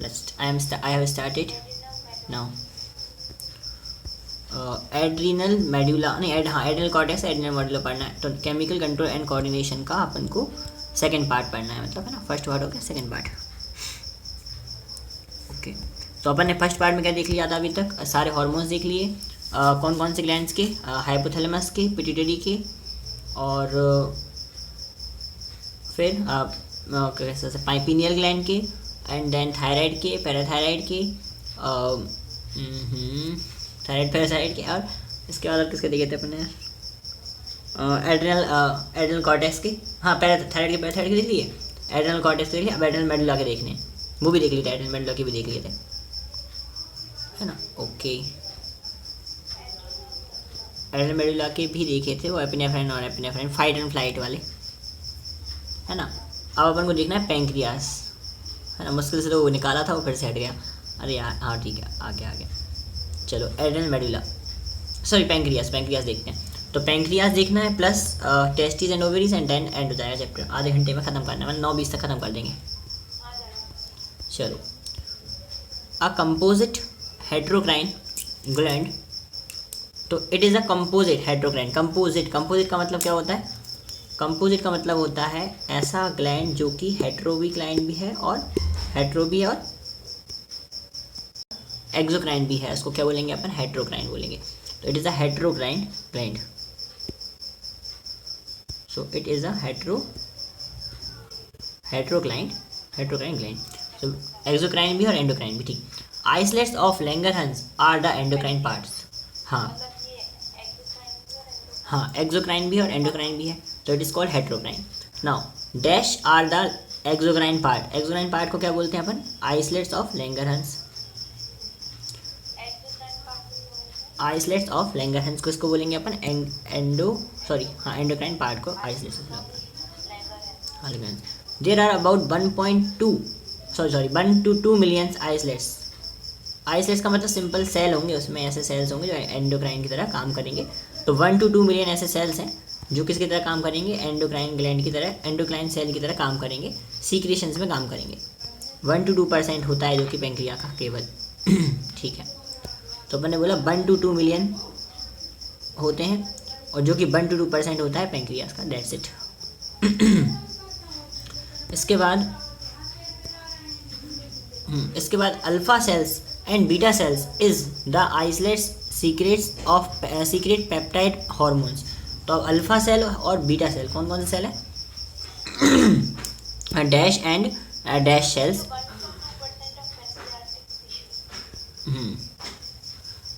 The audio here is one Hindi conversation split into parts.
I have started now. Adrenal medulla नहीं एड्रिनल कॉर्टेक्स एड्रिनल मेडुला पढ़ना है. तो केमिकल कंट्रोल एंड कोऑर्डिनेशन का अपन को सेकंड पार्ट पढ़ना है, मतलब है ना. फर्स्ट पार्ट हो गया, सेकंड पार्ट. ओके, तो अपन ने फर्स्ट पार्ट में क्या देख लिया था अभी तक? सारे हार्मोन्स देख लिए. कौन कौन से ग्लैंड्स के? हाइपोथैलेमस के, पिट्यूटरी के, और फिर कैसे पाइपिनियल ग्लैंड के, एंड देन थायराइड के, पैराथायराइड के, थायराइड पैराथायराइड के, और इसके बाद किसके देखे थे अपन ने? एड्रिनल कॉर्टेक्स के. हाँ, पैराथायराइड के, पैराथायराइड के देख लिए. एड्रिनल कॉर्टेक्स देख लिया. अब एड्रिनल मेडुला के देखने, वो भी देख लिए थे. एड्रिनल मेडुला के भी देख लिए थे, है ना. ओके, एड्रिनल मेडुला के भी देखे थे, वो एपिनेफ्राइन और एपिनेफ्राइन, फाइट एंड फ्लाइट वाले, है ना. अब अपन को देखना है पेंक्रियास, है ना. मुश्किल से तो वो निकाला था, वो फिर से हट गया. अरे यार, हाँ ठीक है, आ गया. चलो, एड्रिनल मेडुला, सॉरी पेंक्रियास देखते हैं. तो पेंक्रियास देखना है, plus testes and ovaries, and then end हो जाएगा चैप्टर. आधे घंटे में ख़त्म करना है, मतलब 9:20 तक ख़त्म कर देंगे. चलो, अ कंपोजिट हेट्रोक्राइन ग्लैंड. तो it is a composite heterocrine. Composite का मतलब क्या होता है? कंपोजिट का मतलब होता है ऐसा ग्लैंड जो कि हेट्रोबी ग्लैंड भी है और हेट्रोबी और एक्सोक्राइन भी है. इसको क्या बोलेंगे अपन? हेट्रोक्राइन बोलेंगे. तो it is a heterocrine gland. So it is a heterocrine gland. So exocrine भी और एंडोक्राइन भी, ठीक. Islets of Langerhans are the endocrine parts. हाँ, एक्सोक्राइन भी और एंडोक्राइन भी है, तो it is called heterocrine. Now dash are the exocrine part. Exocrine part को क्या बोलते हैं अपन? Islets of Langerhans. Islets of Langerhans को इसको बोलेंगे अपन एंडोक्राइन पार्ट को islets of Langerhans. There are about 1 to 2 millions islets. Islets का मतलब सिंपल सेल होंगे, उसमें ऐसे सेल्स होंगे जो एंडोक्राइन की तरह काम करेंगे. तो 1 to 2 मिलियन ऐसे सेल्स हैं जो किसकी तरह काम करेंगे? एंडोक्राइन ग्लैंड की तरह, एंडोक्राइन सेल की तरह काम करेंगे, सीक्रेशंस में काम करेंगे. 1 to 2% होता है जो कि पेंक्रिया का केवल. ठीक है, तो अपन ने बोला 1 to 2 मिलियन होते हैं, और जो कि 1 to 2% होता है पेंक्रियास का. That's it. इसके बाद alpha cells and beta cells is the islets secrete peptide hormones. तो अल्फा सेल और बीटा सेल कौन कौन से सेल है? Dash and dash cells.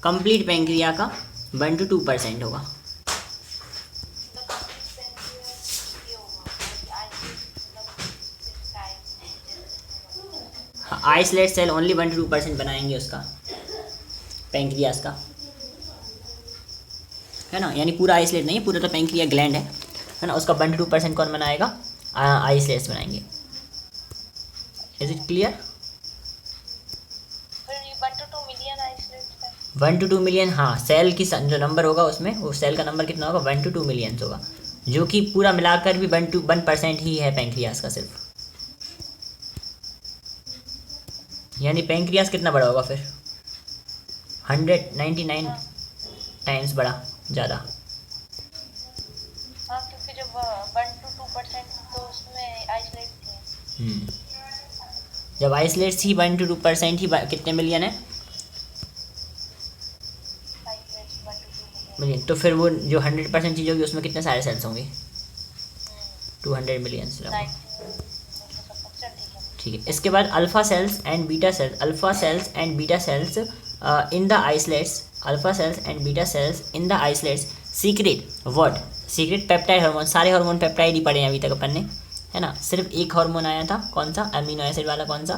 Complete pancreas का 1 to 2% होगा. आइसलेट सेल ओनली 1 to 2% बनाएंगे उसका, पेंक्रियास का, है ना. यानी पूरा आइसलेट नहीं है, पूरा तो पेंक्रिया ग्लैंड है ना. उसका 1 to 2% कौन बनाएगा? आइसलेट्स बनाएंगे. Is it clear? 1 to 2 million. हाँ, सेल की जो नंबर होगा उसमें, वो सेल का नंबर कितना होगा? 1 to 2 मिलियंस होगा, जो कि पूरा मिलाकर भी 1% ही है पेंक्रियास का सिर्फ. यानी पेंक्रियास कितना बड़ा होगा फिर? 199 टाइम्स बड़ा, ज़्यादा. हाँ, क्योंकि जब 1 to 2% तो उसमें आइसलेट्स थे. जब आइसलेट्स ही 1 to 2% ही कितने मिलियन है? मिलियन. तो फिर वो जो 100% चीज़ होगी उसमें कितने सारे सेल्स होंगे? 200 मिलियन. ठीक है. इसके बाद alpha cells and beta sales. Alpha cells and beta cells in the islets. Alpha cells and beta cells in the islets secret what? Secret peptide hormone. सारे हार्मोन पेप्टाइड ही पढ़े हैं अभी तक अपन ने, है ना. सिर्फ एक हार्मोन आया था, कौन सा? अमीनो एसिड वाला. कौन सा?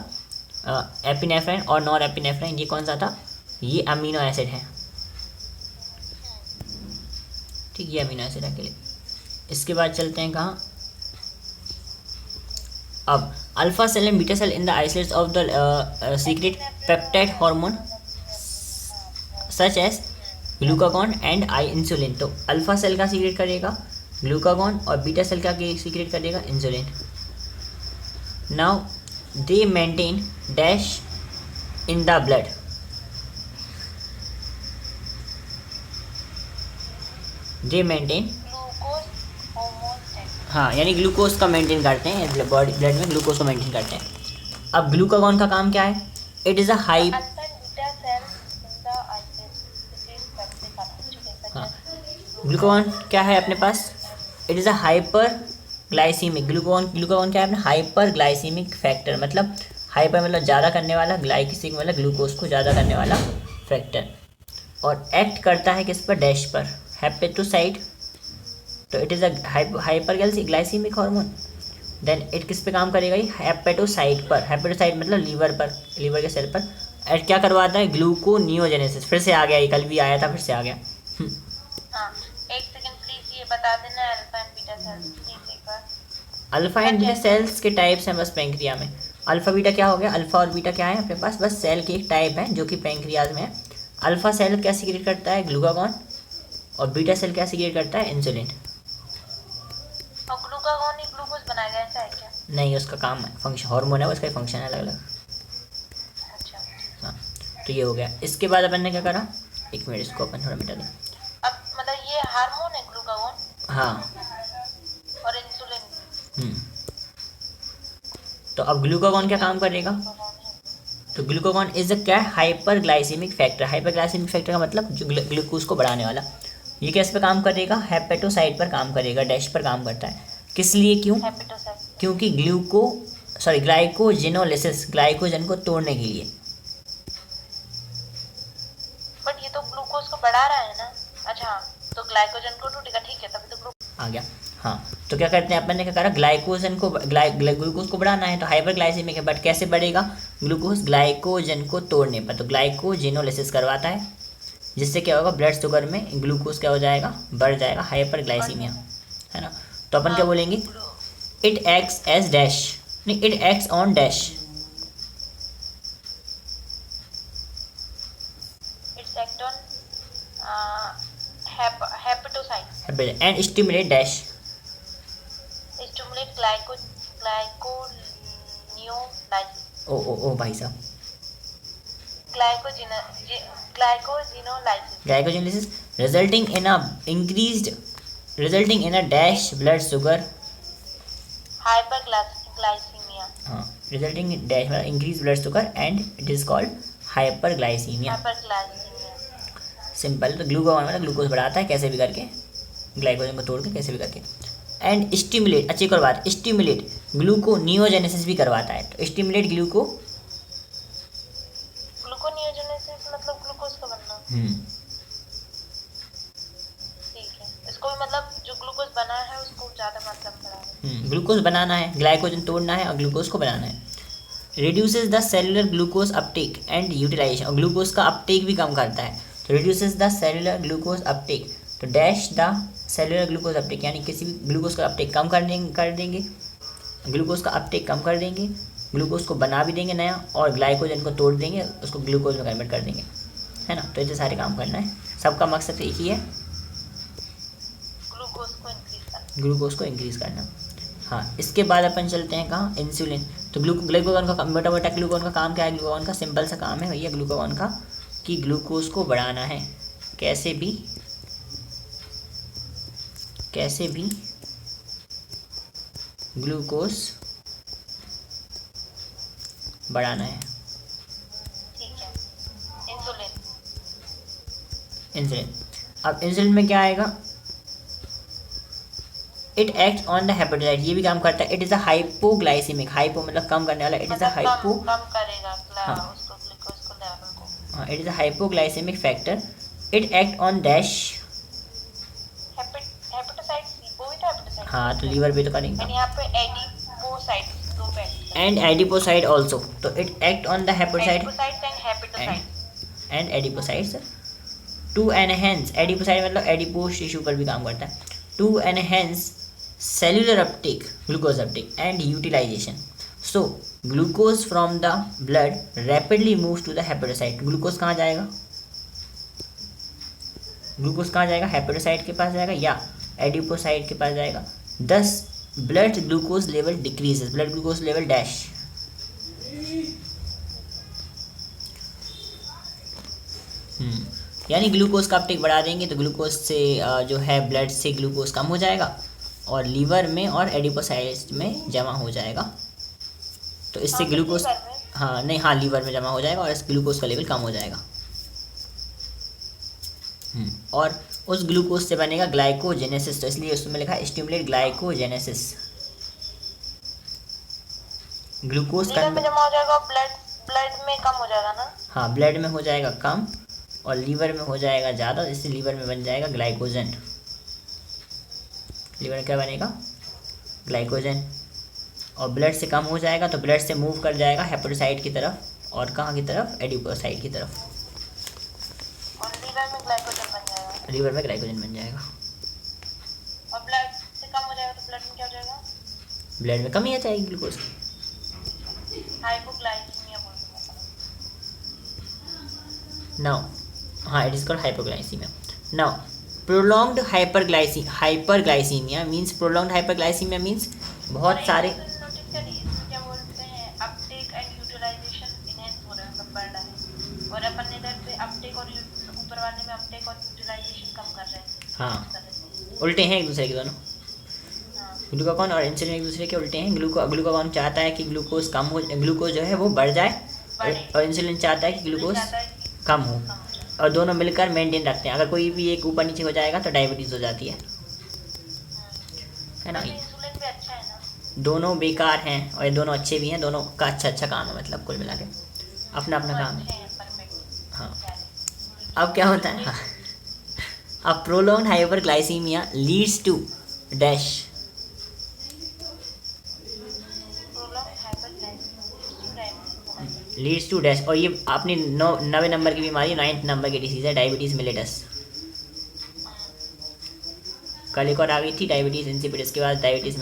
एपिनेफ्राइन और नॉर एपिनेफ्राइन. ये कौन सा था? ये अमीनो एसिड है, ठीक. ये अमीनो एसिड है के लिए. इसके बाद चलते हैं कहाँ? अब alpha cell and beta cell in the islets of the secrete peptide hormone such as glucagon and insulin. तो अल्फा सेल का सीक्रेट करेगा ग्लूकागॉन और बीटा सेल का सीक्रेट करेगा insulin. Now they maintain dash in the blood, they maintain, glucose homeostatic. हाँ यानी ग्लूकोज का मेंटेन करते हैं, बॉडी ब्लड में ग्लूकोज को मेंटेन करते हैं। अब ग्लूकागॉन का काम क्या है? It is a high, alpha and beta cells in the isolate. हाँ ग्लूकागॉन क्या है अपने पास? It is a hyperglycaemic, glucagon क्या है अपने? हाइपर ग्लाइसीमिक फैक्टर, मतलब हाइपर मतलब ज़्यादा करने वाला, ग्लाइसिमिक मतलब ग्लूकोज को ज़्यादा करने वाला फैक्टर, और एक्ट करता है किस पर? डैश पर, हेपेटोसाइट। तो it is a hyperglycaemic hormone. Then it किस पे काम करेगा? ये हेपेटोसाइट पर, हेपेटोसाइट मतलब लीवर पर, लीवर के सेल पर। एड क्या करवाता है? ग्लूकोनियोजेनेसिस। फिर से आ गया, ये कल भी आया था, फिर से आ गया। हाँ, एक सेकंड प्लीज ये बता देना alpha and beta sales please एक बार। अल्फा एंड बीटा सेल्स के टाइप्स हैं बस पैंक्रिया में। अल्फा बीटा क्या हो गया? अल्फा और बीटा क्या है अपने पास? बस सेल की एक टाइप है जो कि पैंक्रियाज में है। अल्फा सेल क्या सीक्रेट करता है? ग्लूकागॉन। और बीटा सेल क्या सीक्रेट करता है? इंसुलिन। और ग्लूकागॉन ही ग्लूकोज बनाएगा, ऐसा है क्या? नहीं, उसका काम है, फंक्शन, हार्मोन है, उसका फंक्शन है अलग अलग। अच्छा, हाँ, तो ये हो गया। इसके बाद अपन ने क्या करा? एक मिनट, इसको अपन थोड़ा मिटा दें। अब मतलब ये हार्मोन है ग्लूकागॉन हाँ। और इंसुलिन। तो अब ग्लूकागॉन क्या काम करेगा? तो ग्लूकागॉन इज अ क्या? Hyper glycaemic factor. Hyper glycaemic factor का मतलब जो ग्लूकोज को बढ़ाने वाला। ये किस पे काम करेगा? हेपेटोसाइट पर काम करेगा, डैश पर काम करता है। किस लिए? क्यों? हेपेटोसाइट। क्योंकि ग्लाइकोजेनोलिसिस, ग्लाइकोजन को तोड़ने के लिए। बट ये तो ग्लूकोज को बढ़ा रहा है ना। अच्छा हाँ, तो ग्लाइकोजन को टूटेगा, ठीक है, तभी तो आ गया। हाँ, तो क्या करते हैं अपन ने? क्या करा? ग्लाइकोजन को ग्लूकोज को बढ़ाना है, तो हाइपर ग्लाइसीमिक है, बट कैसे बढ़ेगा ग्लूकोज? ग्लाइकोजन को तोड़ने पर। तो ग्लाइकोजेनोलिसिस करवाता है, जिससे क्या होगा? ब्लड शुगर में ग्लूकोज क्या हो जाएगा? बढ़ जाएगा, हाइपर ग्लाइसीमिया, है ना। तो अपन क्या बोलेंगे? इट एक्ट्स एज डैश, नहीं, it acts on dash, its act on hepatocyte and stimulate dash. Stimulate glycogenolysis. ओ भाई साहब, glycogenolysis glycogenesis resulting in a dash blood sugar, hyperglycaemia. हाँ, रिजल्टिंग इन डैश मतलब increase blood sugar and it is called hyperglycaemia. Hyperglycaemia. Simple. तो ग्लूकागॉन मतलब ग्लूकोज बढ़ाता है कैसे भी करके, ग्लाइकोजन को तोड़ के कैसे भी करके। एंड स्टिमुलेट, अच्छी एक और बात, स्टिमुलेट ग्लूकोनियोजेनेसिस भी करवाता है। तो स्टिमुलेट ग्लूकोनियोजेनेसिस मतलब ग्लूकोज का बनना, ठीक है। इसको भी मतलब जो ग्लूकोज बना है उसको ज्यादा मात्रा में बढ़ाना। ग्लूकोज बनाना है, ग्लाइकोजन तोड़ना है और ग्लूकोज को बनाना है। Reduces the cellular glucose uptake and utilisation, और ग्लूकोज का अपटेक भी कम करता है। तो reduces the cellular glucose uptake, तो dash the cellular glucose uptake, यानी किसी भी ग्लूकोज का अपटेक कम कर देंगे, ग्लूकोज का अपटेक कम कर देंगे, ग्लूकोज को बना भी देंगे नया, और ग्लाइकोजन को तोड़ देंगे, उसको ग्लूकोज में कन्वर्ट कर देंगे, है ना। तो ऐसे सारे काम करना है, सबका मकसद एक ही है, ग्लूकोज को इंक्रीज करना। हाँ, इसके बाद अपन चलते हैं कहाँ? इंसुलिन। तो ग्लूकागॉन का मोटा मोटा ग्लूकागॉन का काम क्या है? ग्लूकागॉन का सिंपल सा काम है भैया, ग्लूकागॉन का कि ग्लूकोज को बढ़ाना है, कैसे भी ग्लूकोज बढ़ाना है, ठीक है। इंसुलिन। अब इंसुलिन में क्या आएगा? It act on the hepatocyte, ये भी काम करता है। It is a hypoglycaemic, hypo मतलब कम करने वाला, इट इज़ अ हाइपो, कम करेगा हाँ, उसको ग्लूकोज को लेवल को। हाँ, it is a hypoglycaemic factor. It act on dash, hepatocyte वो भी तो हेपेटोसाइट। हाँ, तो लीवर पे तो करेंगे, एंड यहाँ पे एडिपोसाइट्स दो फैक्टर एंड एडिपोसाइट ऑल्सो। तो it act on the hepatocyte adipocytes and hepatocyte and adipocytes to enhance, adipocyte मतलब एडिपोस टिश्यू पर भी काम करता है, to enhance cellular uptake, glucose uptake and utilisation. So glucose from the blood rapidly moves to the hepatocyte. Glucose कहाँ जाएगा? हेपेटोसाइट के पास जाएगा या एडिपोसाइट के पास जाएगा। दस blood glucose level decreases, blood glucose level dash, यानी ग्लूकोज का अपटेक बढ़ा देंगे तो ग्लूकोज से जो है ब्लड से ग्लूकोज कम हो जाएगा और लीवर में और एडिपोसाइट्स में जमा हो जाएगा। तो इससे ग्लूकोज, हाँ नहीं, हाँ लीवर में जमा हो जाएगा और इस ग्लूकोज का लेवल कम हो जाएगा। और उस ग्लूकोज से बनेगा ग्लाइकोजेनेसिस, तो इसलिए उसमें लिखा है स्टिमुलेट ग्लाइकोजेनेसिस। ग्लूकोज लीवर में जमा हो जाएगा और ब्लड में कम हो जाएगा ना। हाँ, ब्लड में हो जाएगा कम और लीवर में हो जाएगा ज़्यादा, इससे लीवर में बन जाएगा ग्लाइकोजन। लीवर में क्या बनेगा? ग्लाइकोजन। और ब्लड से कम हो जाएगा तो ब्लड से मूव कर जाएगा हेपेटोसाइट की तरफ और कहाँ की तरफ? एडिपोसाइट की तरफ। और लीवर में ग्लाइकोजन बन जाएगा। लीवर में ग्लाइकोजन बन जाएगा। और ब्लड से कम हो जाएगा तो ब्लड में क्या हो जाएगा? ब्लड में कमी आ जाएगी ग्लूकोज। हाइपोग्लाइसीमिया बोलते हैं। नाउ, हाँ, it is called hypoglycaemia. Now prolonged hyperglycaemia means, prolonged hyperglycaemia means बहुत सारे, क्या बोलते हैं, अपटेक एंड यूटिलाइजेशन इनहेंस हो रहा है, मतलब बढ़ रहा है। और अपन इधर पे अपटेक और ऊपर वाले में अपटेक और यूटिलाइजेशन कम कर रहे हैं। हाँ, उल्टे हैं एक दूसरे के दोनों। ग्लूकागॉन और इंसुलिन एक दूसरे के उल्टे हैं। ग्लूकागॉन चाहता है कि ग्लूकोज कम हो, ग्लूकोज जो है वो बढ़ जाए और इंसुलिन चाहता है कि ग्लूकोज कम हो, और दोनों मिलकर मेंटेन रखते हैं। अगर कोई भी एक ऊपर नीचे हो जाएगा तो डायबिटीज़ हो जाती है ना। इंसुलिन भी अच्छा है ना। दोनों बेकार हैं और ये दोनों अच्छे भी हैं, दोनों का अच्छा काम है, मतलब कुल मिला के अपना अपना काम है। हाँ, अब क्या होता है? हाँ, अब prolonged hyperglycaemia leads to dash, leads to dash, और ये अपनी 9वें नंबर की बीमारी, 9th नंबर की डिसीज़ है, डायबिटीज़ मिलेटस। कल एक और आ गई थी डायबिटीज़ इंसिपिडिस के बाद डायबिटीज़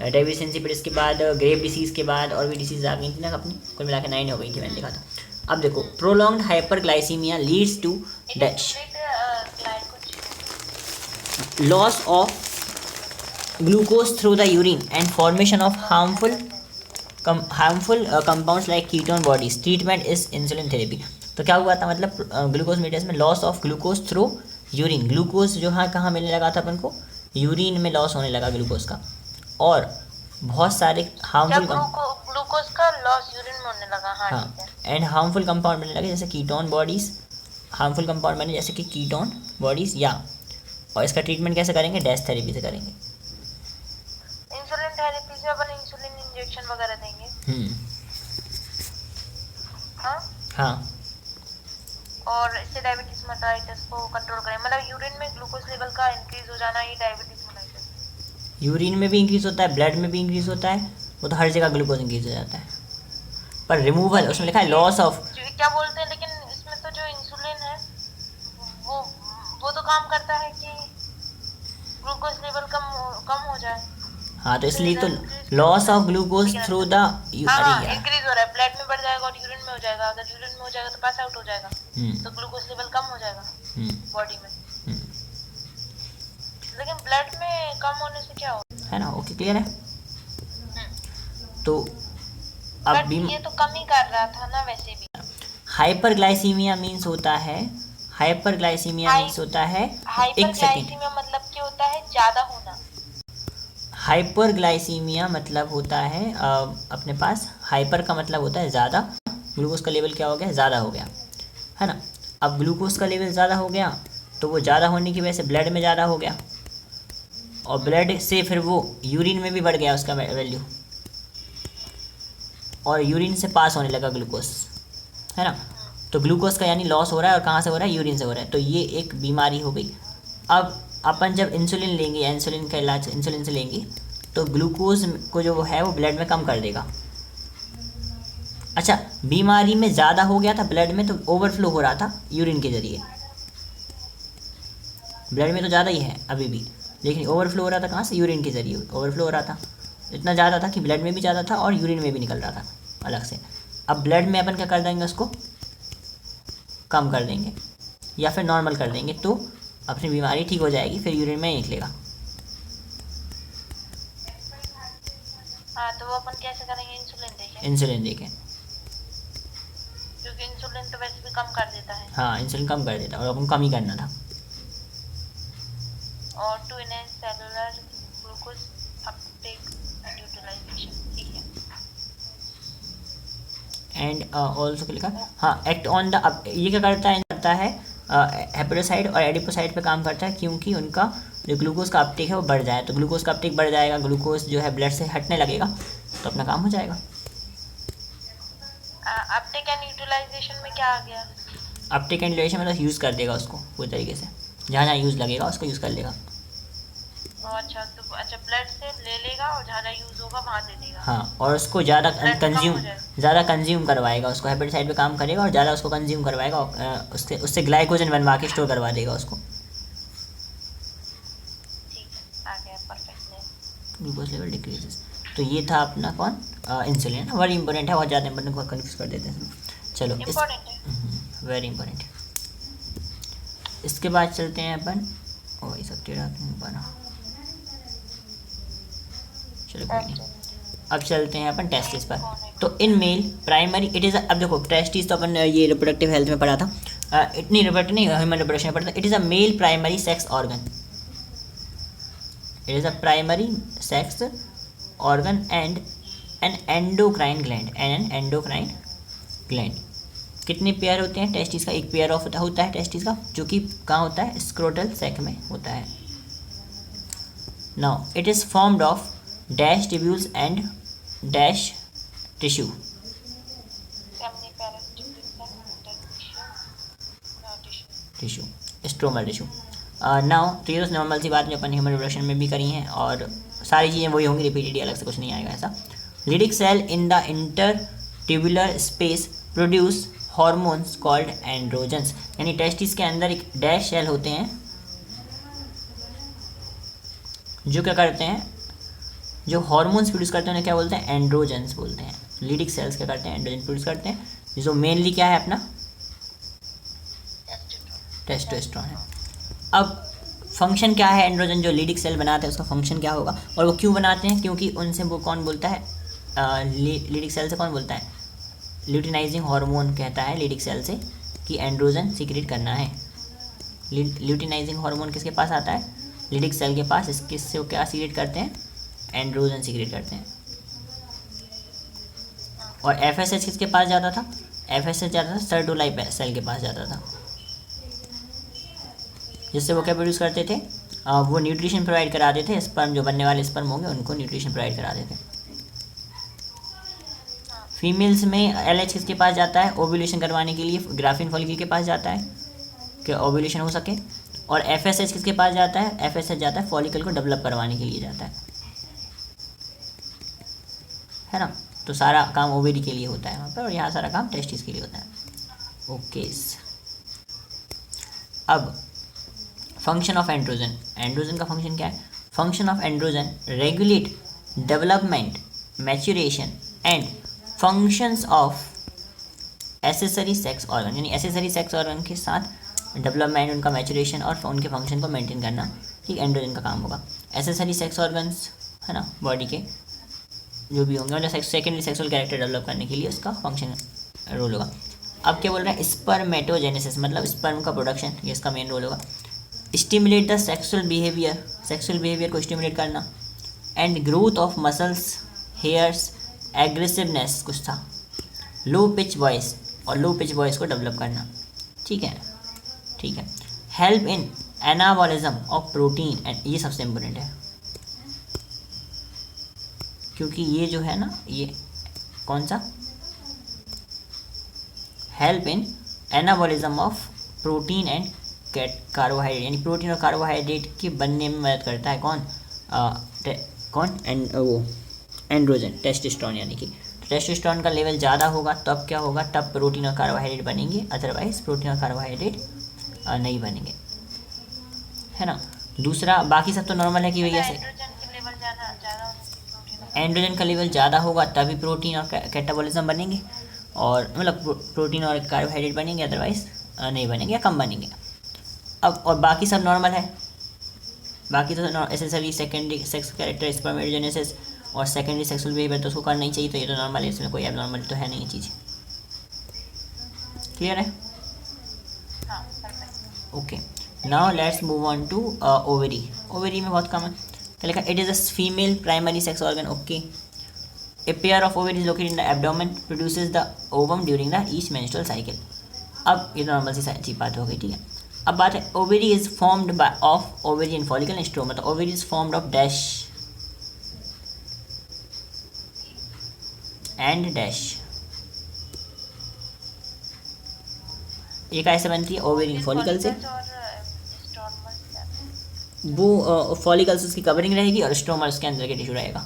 डायबिटीज़ इंसिपिडिस के बाद ग्रेव डिसीज़ के बाद और भी डिसीज़ आ गई थी ना अपनी, कुल मिला के 9 हो गई थी, मैंने देखा था। अब देखो, prolonged hyperglycaemia leads to dash, loss of glucose through the urine and formation of harmful compounds like ketone bodies. Treatment is insulin therapy. तो क्या हुआ था, मतलब ग्लूकोज मीडियस में loss of glucose through urine, glucose जो हाँ कहाँ मिलने लगा था अपन को? यूरिन में लॉस होने लगा ग्लूकोज का, और बहुत सारे हार्मफुल ग्लूकोज का लॉस यूरिन में होने लगा। हाँ, एंड हार्मफुल कंपाउंड बनने लगे जैसे कीटोन बॉडीज, हार्मफुल कंपाउंड बने जैसे कि कीटोन बॉडीज या, और इसका ट्रीटमेंट कैसे करेंगे? डैश थेरेपी से करेंगे। इंसुलिन थेरेपी से अपन इंसुलिन इंजेक्शन वगैरह देंगे। हाँ, और इससे डायबिटीज मेलाइटस को कंट्रोल करें, मतलब यूरिन में ग्लूकोज लेवल का इंक्रीज हो जाना, ये डायबिटीज मेलाइटस। यूरिन में भी इंक्रीज होता है, ब्लड में भी इंक्रीज होता है, वो तो हर जगह ग्लूकोज इंक्रीज हो जाता है, पर रिमूवल उसमें लिखा है लॉस ऑफ, क्या बोलते हैं, लेकिन इसमें तो जो इंसुलिन है वो तो काम करता है कि ग्लूकोज लेवल कम हो जाए। हाँ, तो इसलिए तो loss of glucose through the increase हो रहा है, ब्लड में बढ़ जाएगा और यूरिन में हो जाएगा। अगर यूरिन में हो जाएगा तो पास आउट हो जाएगा, तो ग्लूकोज लेवल कम हो जाएगा बॉडी में। लेकिन ब्लड में कम होने से क्या होगा, है ना? ओके, क्लियर है। तो अब ये तो कम ही कर रहा था ना वैसे भी। हाइपरग्लाइसीमिया मीन्स होता है, हाइपरग्लाइसीमिया मीन्स होता है, एक सेकंड, मतलब क्या होता है? ज़्यादा होना। हाइपरग्लाइसीमिया मतलब होता है अपने पास, हाइपर का मतलब होता है ज़्यादा, ग्लूकोज का लेवल क्या हो गया? ज़्यादा हो गया, है ना? अब ग्लूकोज का लेवल ज़्यादा हो गया तो वो ज़्यादा होने की वजह से ब्लड में ज़्यादा हो गया, और ब्लड से फिर वो यूरिन में भी बढ़ गया उसका वैल्यू, और यूरिन से पास होने लगा ग्लूकोज, है ना? तो ग्लूकोज का यानी लॉस हो रहा है, और कहाँ से हो रहा है? यूरिन से हो रहा है। तो ये एक बीमारी हो गई। अब अपन जब इंसुलिन लेंगे या इंसुलिन का इलाज इंसुलिन से लेंगे तो ग्लूकोज को जो है वो ब्लड में कम कर देगा। अच्छा, बीमारी में ज़्यादा हो गया था ब्लड में, तो ओवरफ्लो हो रहा था यूरिन के ज़रिए, ब्लड में तो ज़्यादा ही है अभी भी, लेकिन ओवरफ्लो हो रहा था कहाँ से? यूरिन के ज़रिए ओवरफ्लो हो रहा था, इतना ज़्यादा था कि ब्लड में भी ज़्यादा था और यूरिन में भी निकल रहा था अलग से। अब ब्लड में अपन क्या कर देंगे? उसको कम कर देंगे या फिर नॉर्मल कर देंगे, तो अपनी बीमारी ठीक हो जाएगी, फिर यूरिन में निकलेगा। हाँ, तो वो अपन कैसे करेंगे? इंसुलिन देके। इंसुलिन देके, क्योंकि इंसुलिन इंसुलिन तो वैसे भी कम कर देता है। हाँ, इंसुलिन कम कर देता है और अपन कम ही करना था। और to enhance cellular glucose uptake and utilisation, ठीक है। एंड ऑल्सो क्या लिखा, हाँ, एक्ट ऑन द, ये क्या करता है हेपेटोसाइट और एडिपोसाइट पे काम करता है, क्योंकि उनका जो ग्लूकोज का अपटेक है वो बढ़ जाए, तो ग्लूकोज का अपटेक बढ़ जाएगा, ग्लूकोज जो है ब्लड से हटने लगेगा, तो अपना काम हो जाएगा। अपटेक एंड यूटिलाइजेशन में क्या आ गया? अपटेक एंड यूटिलाइजेशन मतलब यूज़ कर देगा उसको पूरी तरीके से, जहाँ जहाँ यूज़ लगेगा उसको यूज़ कर लेगा। अच्छा, तो अच्छा ब्लड से ले लेगा और जहाँ यूज़ होगा वहाँ दे देगा। हाँ, और उसको ज़्यादा Blood कम हो जाए। ज़्यादा कंज्यूम करवाएगा उसको, हेपेटाइट पे काम करेगा और ज़्यादा उसको कंज्यूम करवाएगा और उससे ग्लाइकोजन बनवा के स्टोर करवा देगा उसको। ठीक है, आ गया, परफेक्ट। Glucose level decreases. तो ये था अपना कौन, इंसुलिन, वर्ड इंपॉर्टेंट है, बहुत ज़्यादा इंपॉर्टेंट को कन्फ्यूज कर देते हैं। चलो, इम्पोर्टेंट है। Very important. इसके बाद चलते हैं अपन, वही सब टेढ़ा बना, चलो कोई नहीं। अब चलते हैं अपन टेस्टिस पर। तो in male primary it is, अब देखो टेस्टिस तो अपन ये रिप्रोडक्टिव हेल्थ में पढ़ा था, इतनी रिप्रोडक्टिव नहीं, ह्यूमन रिप्रोडक्शन में पढ़ा था। It is a male primary sex organ, it is a primary sex organ and an endocrine gland. कितने पेयर होते हैं टेस्टिस का? एक पेयर ऑफ होता है टेस्टिस का, जो कि कहाँ होता है? स्क्रोटल सैक में होता है। Now it is formed of dash tubules and dash tissue. Tissue, stromal tissue. Now तो ये तो नॉर्मल सी बात जो अपन ह्यूमन रिप्रोडक्शन में भी करी हैं, और सारी चीज़ें वही होंगी, रिपीटेड, अलग से कुछ नहीं आएगा ऐसा। Leydig cell in the inter tubular space produce hormones called androgens. यानी टेस्टिस के अंदर एक डैश सेल होते हैं जो क्या करते हैं, जो हार्मोन्स प्रोड्यूस करते हैं उन्हें क्या बोलते हैं? एंड्रोजन्स बोलते हैं। लिडिक सेल्स क्या करते हैं? एंड्रोजन प्रोड्यूस करते हैं, जो मेनली क्या है अपना? टेस्टोस्टेरोन है। अब फंक्शन क्या है एंड्रोजन जो लिडिक सेल बनाते हैं, उसका फंक्शन क्या होगा और वो क्यों बनाते हैं? क्योंकि उनसे वो कौन बोलता है, लिडिक सेल से कौन बोलता है? ल्यूटिनाइजिंग हार्मोन कहता है लिडिक सेल से कि एंड्रोजन सीक्रेट करना है। ल्यूटिनाइजिंग हार्मोन किसके पास आता है? लिडिक सेल के पास। इससे वो क्या सीक्रेट करते हैं? एंड्रोजन सीक्रेट करते हैं। और एफएसएच किसके पास जाता था? एफएसएच जाता था सर्टोलाइट सेल के पास जाता था, जिससे वो क्या प्रोड्यूस करते थे? वो न्यूट्रिशन प्रोवाइड कराते थे, स्पर्म जो बनने वाले स्पर्म होंगे उनको न्यूट्रिशन प्रोवाइड कराते थे। फीमेल्स में एलएच किसके पास जाता है? ओव्यूलेशन करवाने के लिए ग्राफिन फॉलिकल के पास जाता है कि ओव्यूलेशन हो सके। और एफएसएच किसके पास जाता है? एफएसएच जाता है फॉलिकल को डेवलप करवाने के लिए जाता है ना। तो सारा काम ओवेरी के लिए होता है वहाँ पर, और यहाँ सारा काम टेस्टिस के लिए होता है। ओके, अब फंक्शन ऑफ एंड्रोजन। एंड्रोजन का फंक्शन क्या है? Function of androgen regulate development, maturation and functions of accessory sex organ. यानी एसेसरी सेक्स ऑर्गन के साथ डेवलपमेंट, उनका मैच्यूरेशन और उनके फंक्शन को मेंटेन करना, ठीक एंड्रोजन का काम होगा। एसेसरी सेक्स ऑर्गन्स है ना, बॉडी के जो भी होंगे, मतलब सेकेंडरी सेक्सुअल कैरेक्टर डेवलप करने के लिए उसका फंक्शन रोल होगा। अब क्या बोल रहा है? स्पर्मेटोजेनेसिस, मतलब स्पर्म का प्रोडक्शन, ये इसका मेन रोल होगा। Stimulate the sexual behaviour, sexual behaviour को स्टिमुलेट करना। And growth of muscles, hairs, aggressiveness कुछ था, लो पिच वॉइस, और लो पिच वॉइस को डेवलप करना, ठीक है, ठीक है। Help in anabolism of protein, and ये सबसे इम्पोर्टेंट है, क्योंकि ये जो है ना, ये कौन सा? Help in anabolism of protein and carbohydrate, यानी प्रोटीन और कार्बोहाइड्रेट के बनने में मदद करता है कौन? वो एंड्रोजन, टेस्टोस्टेरोन। यानी कि टेस्टोस्टेरोन का लेवल ज़्यादा होगा तब क्या होगा? तब प्रोटीन और कार्बोहाइड्रेट बनेंगे, अदरवाइज प्रोटीन और कार्बोहाइड्रेट नहीं बनेंगे, है ना। दूसरा, बाकी सब तो नॉर्मल है कि भैया से एंड्रोजन का लेवल ज़्यादा होगा तभी प्रोटीन और कैटाबॉलिज्म बनेंगे, और मतलब प्रोटीन और कार्बोहाइड्रेट बनेंगे, अदरवाइज नहीं बनेंगे या कम बनेंगे। अब और बाकी सब नॉर्मल है, बाकी तो accessory secondary sex character, spermatogenesis और सेकेंडरी सेक्सुअल बिहेवियर तो उसको करना ही चाहिए, तो ये तो नॉर्मल है, इसमें कोई एबनॉर्मल तो है नहीं ये चीज़। क्लियर है? हाँ perfect. Okay, now let's move on to ovary. Ovary में बहुत कम है, क्या लिखा? It is a female primary sex organ. Okay, a pair of ovary is located in the abdomen, produces the ovum during the each menstrual cycle. अब ये नॉर्मल सी चीज बात हो गई, ठीक है। अब बात है ovary is formed by of ovarian follicle and stroma. तो ovary is formed of dash and dash. एक ऐसे बनती है ओवेरियन फॉलिकल से, वो फॉलिकल्स उसकी कवरिंग रहेगी और स्ट्रोमा उसके अंदर के टिश्यू रहेगा।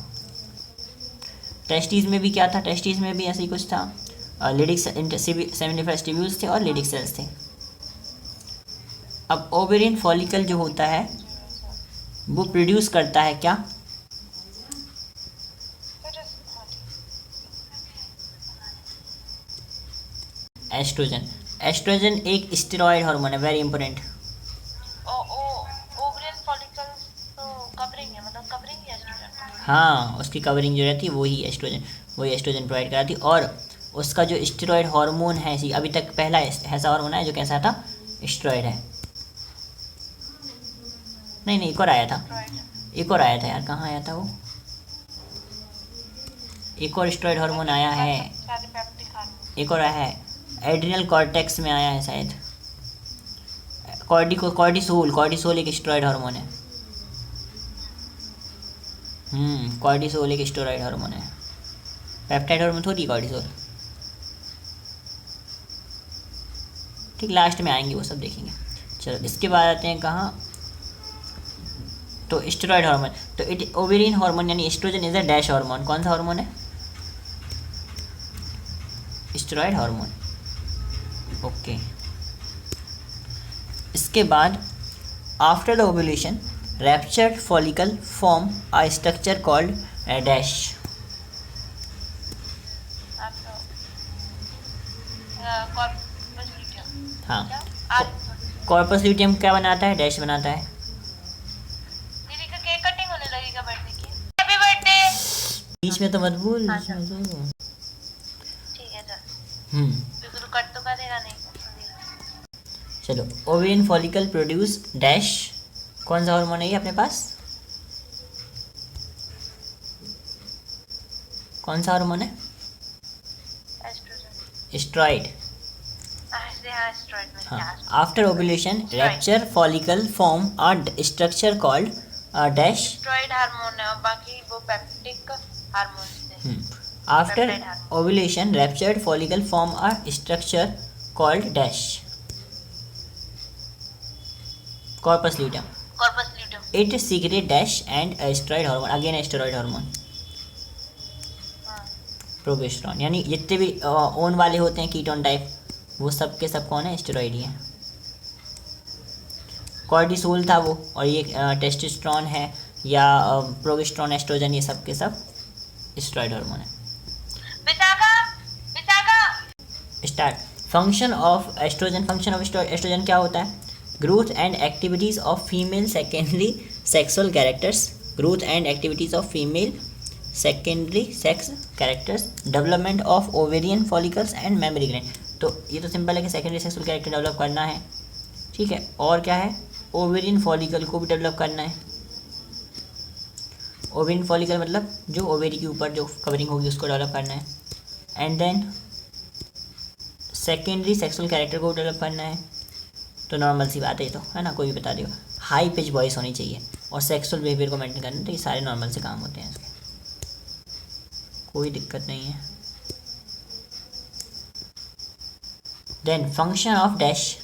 टेस्टीज में भी क्या था? टेस्टीज में भी ऐसे ही कुछ था, लिडिक सेमिनिफरस ट्यूब्यूल्स थे और लिडिक सेल्स थे। अब ओवेरियन फॉलिकल जो होता है वो प्रोड्यूस करता है क्या? एस्ट्रोजन। एस्ट्रोजन एक स्टेरॉयड हार्मोन है, वेरी इंपॉर्टेंट। ओवरियन फॉलिकल्स तो कवरिंग है, मतलब कवरिंग है एस्ट्रोजन। हाँ, उसकी कवरिंग जो रहती है वही एस्ट्रोजन, वही एस्ट्रोजन प्रोवाइड कराती है। और उसका जो स्टेरॉयड हार्मोन है, अभी तक पहला ऐसा हार्मोन है जो कैसा था? स्टेरॉयड है। नहीं, एक और आया था, एक और आया था यार, कहाँ आया था वो? एक और स्टेरॉयड हार्मोन आया है, एक और आया है, एड्रिनल कॉर्टेक्स में आया है शायद। कॉर्टिसोल एक स्टेरॉयड हार्मोन है। कॉर्टिसोल एक स्टेरॉयड हार्मोन है, पेप्टाइड हार्मोन थोड़ी कॉर्टिसोल। ठीक, लास्ट में आएंगे वो सब देखेंगे। चलो इसके बाद आते हैं कहाँ? तो स्टेरॉयड हार्मोन। तो इट ओवेरियन हार्मोन यानी oestrogen is a dash hormone. कौन सा हार्मोन है? Steroid hormone. ओके, इसके बाद after the ovulation ruptured follicle form a structure called dash. हाँ, कॉर्पस ल्यूटियम क्या बनाता है? डैश बनाता है। दीदी का केक कटिंग होने लगेगा बर्थडे की। Happy birthday. बीच में तो मत भूल। ठीक है चल, हम्म तो कट तो करेगा नहीं। चलो, ओवेरियन फॉलिकल प्रोड्यूस डैश। कौन सा हार्मोन है ये अपने पास? कौन सा हार्मोन है? स्टेरॉयड। हाँ, after ovulation rapture follicle form a structure called dash. Steroid hormone है और बाकी वो पेप्टिक हार्मोन्स थे। After ovulation ruptured follicle form a structure called dash. Corpus luteum. Corpus luteum. It secret dash and steroid hormone, again steroid hormone, progesterone. यानी जितने भी ओन वाले होते हैं कीटोन टाइप, वो सब के सब कौन है? स्टेरॉयड ही है। कॉर्टिसोल था वो, और ये टेस्टोस्टेरोन है या प्रोगेस्टेरॉन, एस्ट्रोजन, ये सब के सब स्टेरॉयड हार्मोन है। Start. Function of oestrogen. Function of oestrogen क्या होता है? Growth and activities of female secondary sexual characters. Growth and activities of female secondary sex characters, development of ovarian follicles and mammary gland. तो ये तो सिंपल है कि सेकेंडरी सेक्सुअल कैरेक्टर डेवलप करना है, ठीक है। और क्या है? ओवेरियन फॉलिकल को भी डेवलप करना है। ओवेरियन फॉलिकल मतलब जो ओवेरी के ऊपर जो कवरिंग होगी उसको डेवलप करना है। And then secondary sexual character को डेवलप करना है। तो नॉर्मल सी बात है ये तो, है ना, कोई भी बता देगा। हाई पिच वॉइस होनी चाहिए और सेक्सुअल बिहेवियर को मेंटेन करना, तो ये सारे नॉर्मल से काम होते हैं इसके, कोई दिक्कत नहीं है। Then function of dash.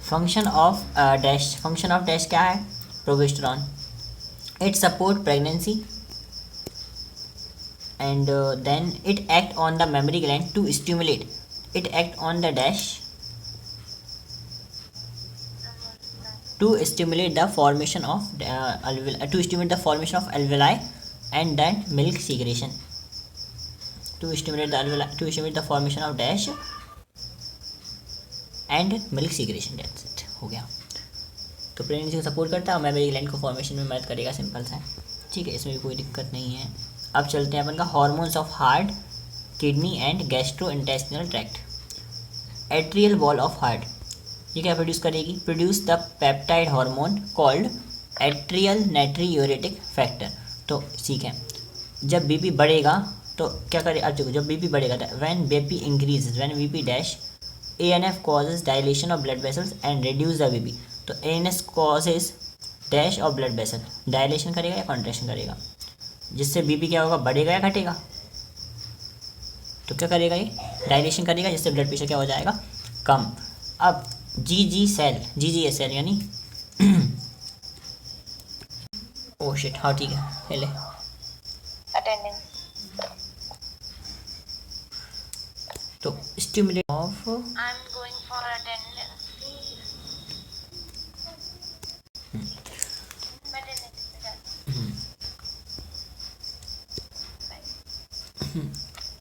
Function of dash. Function of dash क्या है? Progesterone. It support pregnancy and then it act on the mammary gland to stimulate. It act on the dash to stimulate the formation of alveoli and then milk secretion. To stimulate the formation of dash and milk secretion. That's it, हो गया। तो प्रेगनेंसी को सपोर्ट करता है और मेमोरी ग्लैंड को फॉर्मेशन में मदद करेगा, सिंपल सा है, ठीक है, इसमें भी कोई दिक्कत नहीं है। अब चलते हैं अपन का hormones of heart, kidney and gastrointestinal tract. Atrial wall of heart ये क्या प्रोड्यूस करेगी? Produce the peptide hormone called atrial natriuretic factor. तो ठीक है, जब बीपी बढ़ेगा तो क्या करे, अब देखो जब बीपी बढ़ेगा था, when BP increases, when BP dash ANF causes dilation of blood vessels and reduce the BP. तो ANS causes dash of blood vessel, dilation करेगा या कॉन्ट्रैक्शन करेगा, जिससे बीपी क्या होगा, बढ़ेगा या घटेगा? तो क्या करेगा, ये डायलेशन करेगा, जिससे ब्लड प्रेशर क्या हो जाएगा, कम। अब GGA सेल यानी ओ शिट, हाँ ठीक है, पहले अटेंडेंस। तो stimulate of I am going for attendance. मैं अटेंडेंस पे जाती हूँ।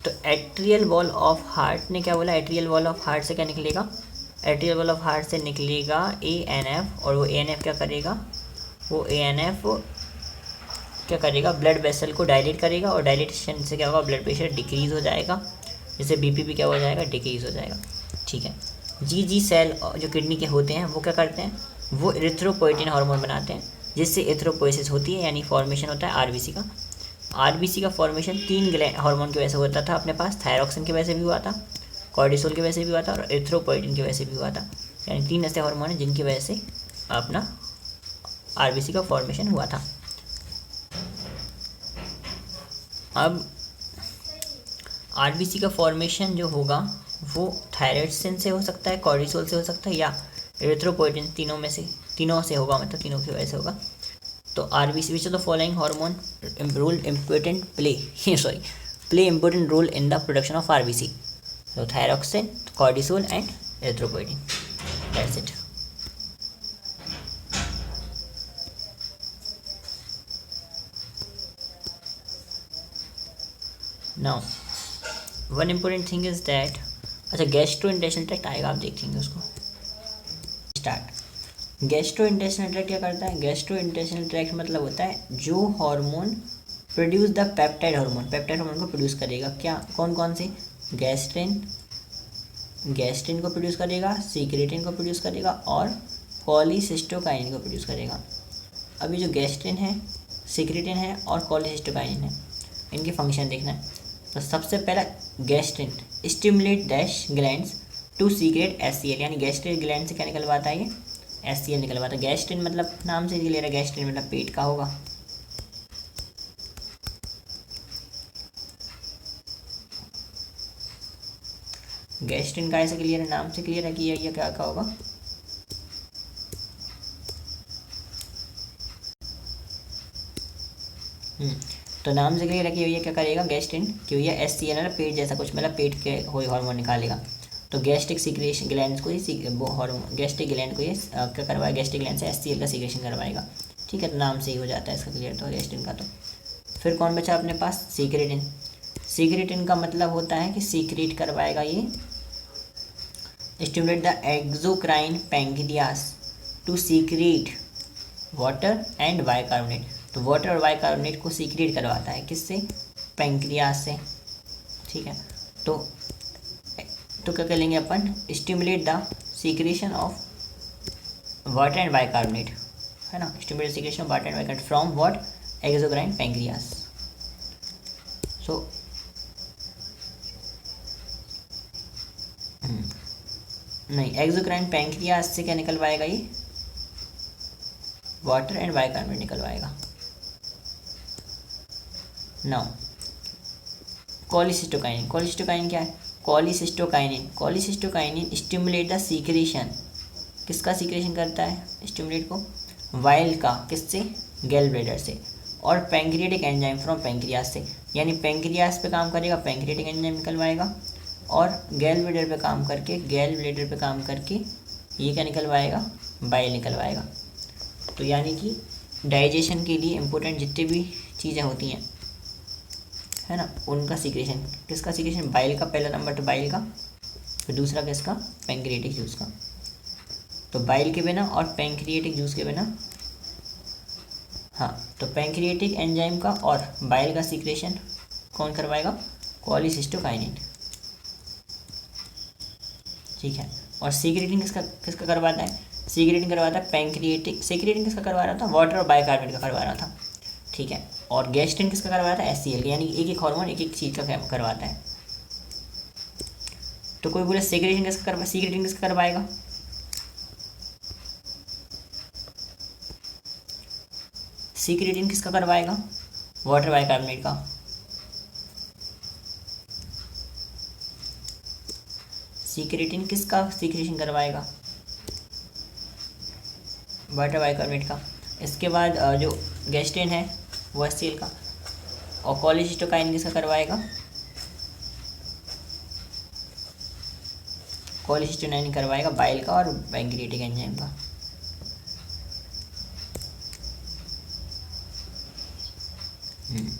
तो एट्रियल वॉल ऑफ हार्ट ने क्या बोला, एट्रियल वॉल ऑफ हार्ट से क्या निकलेगा, एट्रियल वॉल ऑफ हार्ट से निकलेगा ANF, और वो ANF क्या करेगा, वो ANF क्या करेगा, ब्लड वेसल को डायलेट करेगा, और डायलेटेशन से क्या होगा, ब्लड प्रेशर डिक्रीज़ हो जाएगा, जिससे बीपी भी क्या हो जाएगा, डिक्रीज़ हो जाएगा, ठीक है। GG सेल जो किडनी के होते हैं वो क्या करते हैं, वो एरिथ्रोपोइटिन हार्मोन बनाते हैं, जिससे एरिथ्रोपोइसिस होती है, यानी फॉर्मेशन होता है RBC का। RBC का फॉर्मेशन 3 हार्मोन की वजह से होता था अपने पास, थायरॉक्सिन की वजह से भी हुआ था, कॉर्टिसोल की वजह से भी हुआ था, और एरिथ्रोपोइटिन की वजह से भी हुआ था, यानी 3 ऐसे हार्मोन हैं जिनकी वजह से अपना RBC का फॉर्मेशन हुआ था। अब RBC का फॉर्मेशन जो होगा वो थायरॉइड से हो सकता है, कॉर्टिसोल से हो सकता है, या एरिथ्रोपोइटिन, तीनों से होगा, मतलब तीनों की वजह से होगा। तो RBC which of the following hormone play important role in the production of RBC? तो thyroxine, cortisol and erythropoietin, that's it. Now one important thing is that, अच्छा गैस्ट्रो इंटेस्टाइनल ट्रैक्ट आएगा, आप देखेंगे उसको। स्टार्ट। गैस्ट्रो इंटेस्टाइनल ट्रैक्ट क्या करता है, गैस्ट्रो इंटेस्टाइनल ट्रैक्ट मतलब होता है जो hormone produce the peptide hormone को प्रोड्यूस करेगा, क्या कौन कौन से, गैस्ट्रिन को प्रोड्यूस करेगा, सीक्रेटिन को प्रोड्यूस करेगा, और कॉलीसिस्टोकाइनिन को प्रोड्यूस करेगा। अभी जो गैस्ट्रिन है, सीक्रेटिन है और कॉलीसिस्टोकाइनिन है, इनके फंक्शन देखना है। तो सबसे पहला gastrin stimulate dash glands to secrete HCl, यानी गैस्ट्रिक ग्लैंड से क्या निकलवाता है, ये HCl निकलवाता है। गैस्ट्रिन मतलब नाम से क्लियर है, गैस्ट्रिन मतलब पेट का होगा। गैस्ट्रिन का ऐसे क्लियर है, नाम से क्लियर है कि ये क्या का होगा, तो नाम से क्लियर है कि ये क्या करेगा, गैस्ट्रिन, कि ये HCl है ना, पेट जैसा कुछ, मतलब पेट के कोई हार्मोन निकालेगा। तो गैस्ट्रिक सीक्रेशन ग्लैंड को ये वो हार्मोन, गैस्ट्रिक ग्लैंड को ये क्या करवाएगा, गैस्ट्रिक ग्लैंड से HCl का सीक्रेशन करवाएगा, ठीक है। तो नाम से ही हो जाता है इसका क्लियर, तो गैस्ट्रिन का। तो फिर कौन बचा अपने पास, सीक्रेटिन। सीक्रेटिन का मतलब होता है कि सीक्रेट करवाएगा ये, stimulate the exocrine pancreas to secrete water and bicarbonate. तो वाटर और बाइकार्बोनेट को सीक्रेट करवाता है, किससे, पैंक्रियास से, ठीक है। तो क्या करेंगे अपन, stimulate the secretion of water and bicarbonate, है ना, stimulate secretion of water and bicarbonate from what, exocrine pancreas. So नहीं, एक्सोक्राइन पैंक्रियास से क्या निकलवाएगा, ये वाटर एंड बाइकार्बोनेट निकलवाएगा। नाउ कॉलीसिस्टोकाइनिन, कॉलीसिस्टोकाइनिन क्या है, कॉलीसिस्टोकाइनिन स्टिमुलेट द सीक्रेशन, किसका सीक्रेशन करता है, स्टिमुलेट को, वाइल का, किससे, गैल ब्लैडर से, और पैंक्रियाटिक एंजाइम फ्रॉम पैंक्रियास से, यानी पैंक्रियास पे काम करेगा, पैंक्रियाटिक एंजाइम निकलवाएगा, और गैल ब्लैडर पे काम करके ये क्या निकलवाएगा, बाइल निकलवाएगा। तो यानी कि डाइजेशन के लिए इम्पोर्टेंट जितनी भी चीज़ें होती हैं, है ना, उनका सीक्रेशन, किसका सीक्रेशन, बाइल का, पहला नंबर तो बाइल का, फिर दूसरा किसका, पैंक्रियाटिक जूस का। तो बाइल के बिना और पैंक्रियाटिक जूस के बिना, हाँ, तो पैंक्रियाटिक एंजाइम का और बाइल का सीक्रेशन कौन करवाएगा? कॉलीसिस्टोकाइनिन, ठीक है। और सीक्रेटिंग किसका किसका करवाता है? सीक्रेटिंग करवाता है पैंक्रियाटिक। सीक्रेटिंग किसका करवा रहा था? वाटर और बाइकार्बोनेट का करवा रहा था, ठीक है। और गैस्ट्रिन किसका करवाया था? HCl, यानी एक एक हार्मोन एक एक चीज़ का करवाता है। तो कोई बोले सीक्रेटिंग किसका करवाएगा? सीक्रेटिन किसका करवाएगा? वाटर बाइकार्बोनेट का। सीक्रेटिन किसका सीक्रेशन करवाएगा? वाटर बाइकार्बोनेट का। इसके बाद जो गैस्ट्रिन है वो HCl का। और कॉलीसिस्टोकाइनिन किसका करवाएगा? कॉलीसिस्टोकाइनिन करवाएगा बाइल का और पैंक्रियाटिक एंजाइम का। हम्म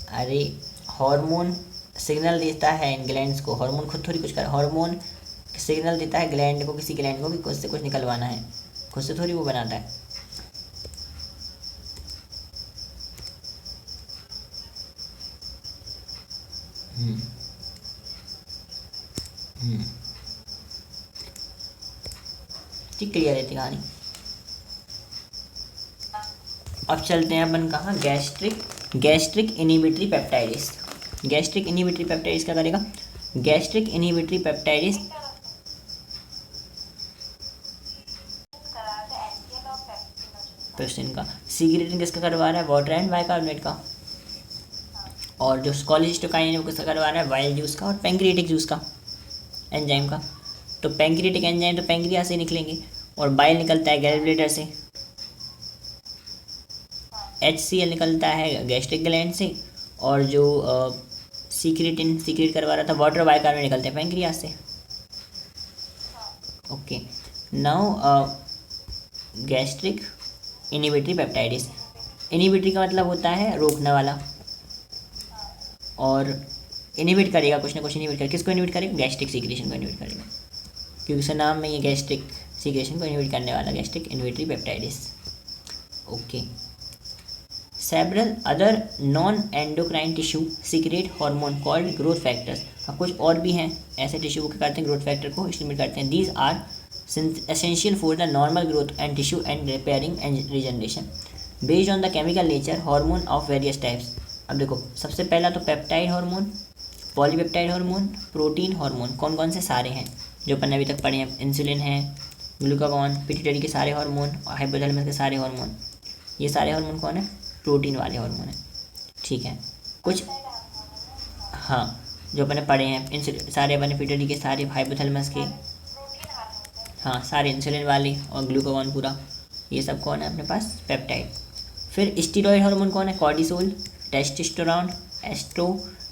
अरे हार्मोन सिग्नल देता है इन ग्लैंड्स को, हार्मोन खुद थोड़ी कुछ कर, हार्मोन सिग्नल देता है ग्लैंड को, किसी ग्लैंड को कि खुद से कुछ निकलवाना है, खुद से थोड़ी वो बनाता है। ठीक, क्लियर है कहानी। अब चलते हैं अपन कहाँ? Gastric inhibitory peptidase. Gastric inhibitory peptidase क्या करेगा? गैस्ट्रिक इनहिबिटरी पेप्टाइडेस पेप्सिन का। सीक्रेटिन किसका करवा रहा है? वाटर एंड बाइकार्बोनेट का। और जो कॉलीसिस्टोकाइनिन वो किसका करवा रहा है? बाइल जूस का और पैंक्रियाटिक जूस का एंजाइम का। तो पैंक्रियाटिक एंजाइम तो पैंक्रिया से निकलेंगे और बाइल निकलता है गैल ब्लैडर से, HCl निकलता है गैस्ट्रिक ग्लैंड से, और जो सीक्रेटिन सीक्रेट करवा रहा था वाटर बाइकार्बोनेट निकलते हैं पैंक्रियास से। Okay, now gastric inhibitory peptidase. Inhibitory का मतलब होता है रोकने वाला, और इनहिबिट करेगा कुछ ना कुछ, इनहिबिट करेगा। किसको इनहिबिट करेगा? गैस्ट्रिक सीक्रेशन को इनहिबिट करेगा, क्योंकि उसके नाम में ये गैस्ट्रिक सीक्रेशन को इनहिबिट करने वाला gastric inhibitory peptidase. Okay, several other non endocrine tissue secret hormone called growth factors. अब कुछ और भी हैं ऐसे टिश्यू को क्या करते हैं? ग्रोथ फैक्टर को स्टिमुलेट करते हैं। These are essential for the normal growth and tissue and repairing and regeneration based on the chemical nature hormone of various types. अब देखो, सबसे पहला तो peptide hormone, polypeptide hormone, protein hormone. कौन कौन से? सारे हैं जो अपन ने अभी तक पढ़े हैं। इंसुलिन है, ग्लूकागॉन, पिट्यूटरी के सारे हार्मोन, हाइपोथैलेमस के सारे हार्मोन। ये सारे हार्मोन कौन है? प्रोटीन वाले हार्मोन है, ठीक है। कुछ, हाँ, जो अपने पढ़े हैं इंसुलिन सारे, अपने पिट्यूटरी के सारे, हाइपोथैलेमस के, हाँ, सारे इंसुलिन वाले, और ग्लूकागॉन पूरा, ये सब कौन है अपने पास? पेप्टाइड। फिर स्टीरॉयड हार्मोन कौन है? कॉर्टिसोल, टेस्टोस्टेरोन,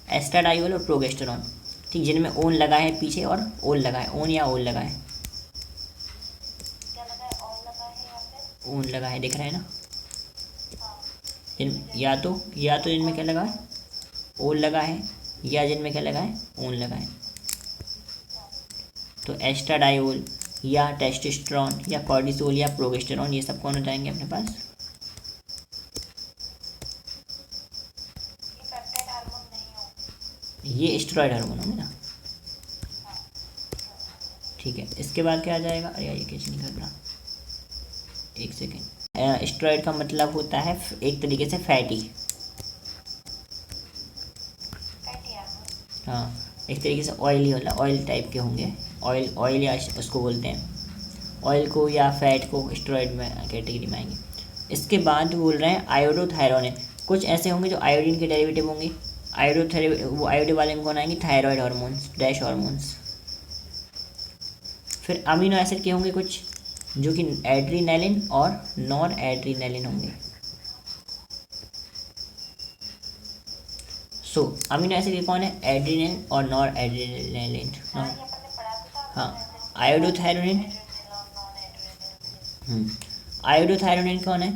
एस्ट्राडायोल और प्रोगेस्टेरोन, ठीक, जिनमें ओन लगा है पीछे और ओल लगा है, ओन या ओल लगा है, ओन लगा है, दिख रहा है ना? या तो जिनमें क्या लगा है? ओल लगा है, या जिनमें क्या लगा है? ओन लगा है। तो एस्ट्राडायोल या टेस्टोस्टेरोन या कॉर्टिसोल या प्रोगेस्टेरोन, ये सब कौन हो जाएंगे अपने पास? ये स्टेरॉयड हार्मोन होंगे ना, ठीक है। इसके बाद क्या आ जाएगा? अरे ये कैसे नहीं कर रहा, एक सेकेंड। स्टेरॉयड का मतलब होता है एक तरीके से फैटी, हाँ, एक तरीके से ऑयली वाला, ऑयल टाइप के होंगे, ऑयल या उसको बोलते हैं, ऑयल को या फैट को स्टेरॉयड में कैटेगरी में आएंगे। इसके बाद बोल रहे हैं आयोडोथायरोनिन। कुछ ऐसे होंगे जो आयोडीन के डेरिवेटिव होंगे, वो आयोडीन वाले में कौन आएंगे? Thyroid hormones, dash hormones. फिर अमीनो एसिड के होंगे कुछ जो कि एड्रीनलिन और नॉर एड्रीनलिन होंगे। सो अमीनो एसिड के कौन है? एड्रीनलिन और नॉर एड्रीनलिन। हाँ, आयोडोथायरोनिन, आयोडोथायरोनिन कौन है?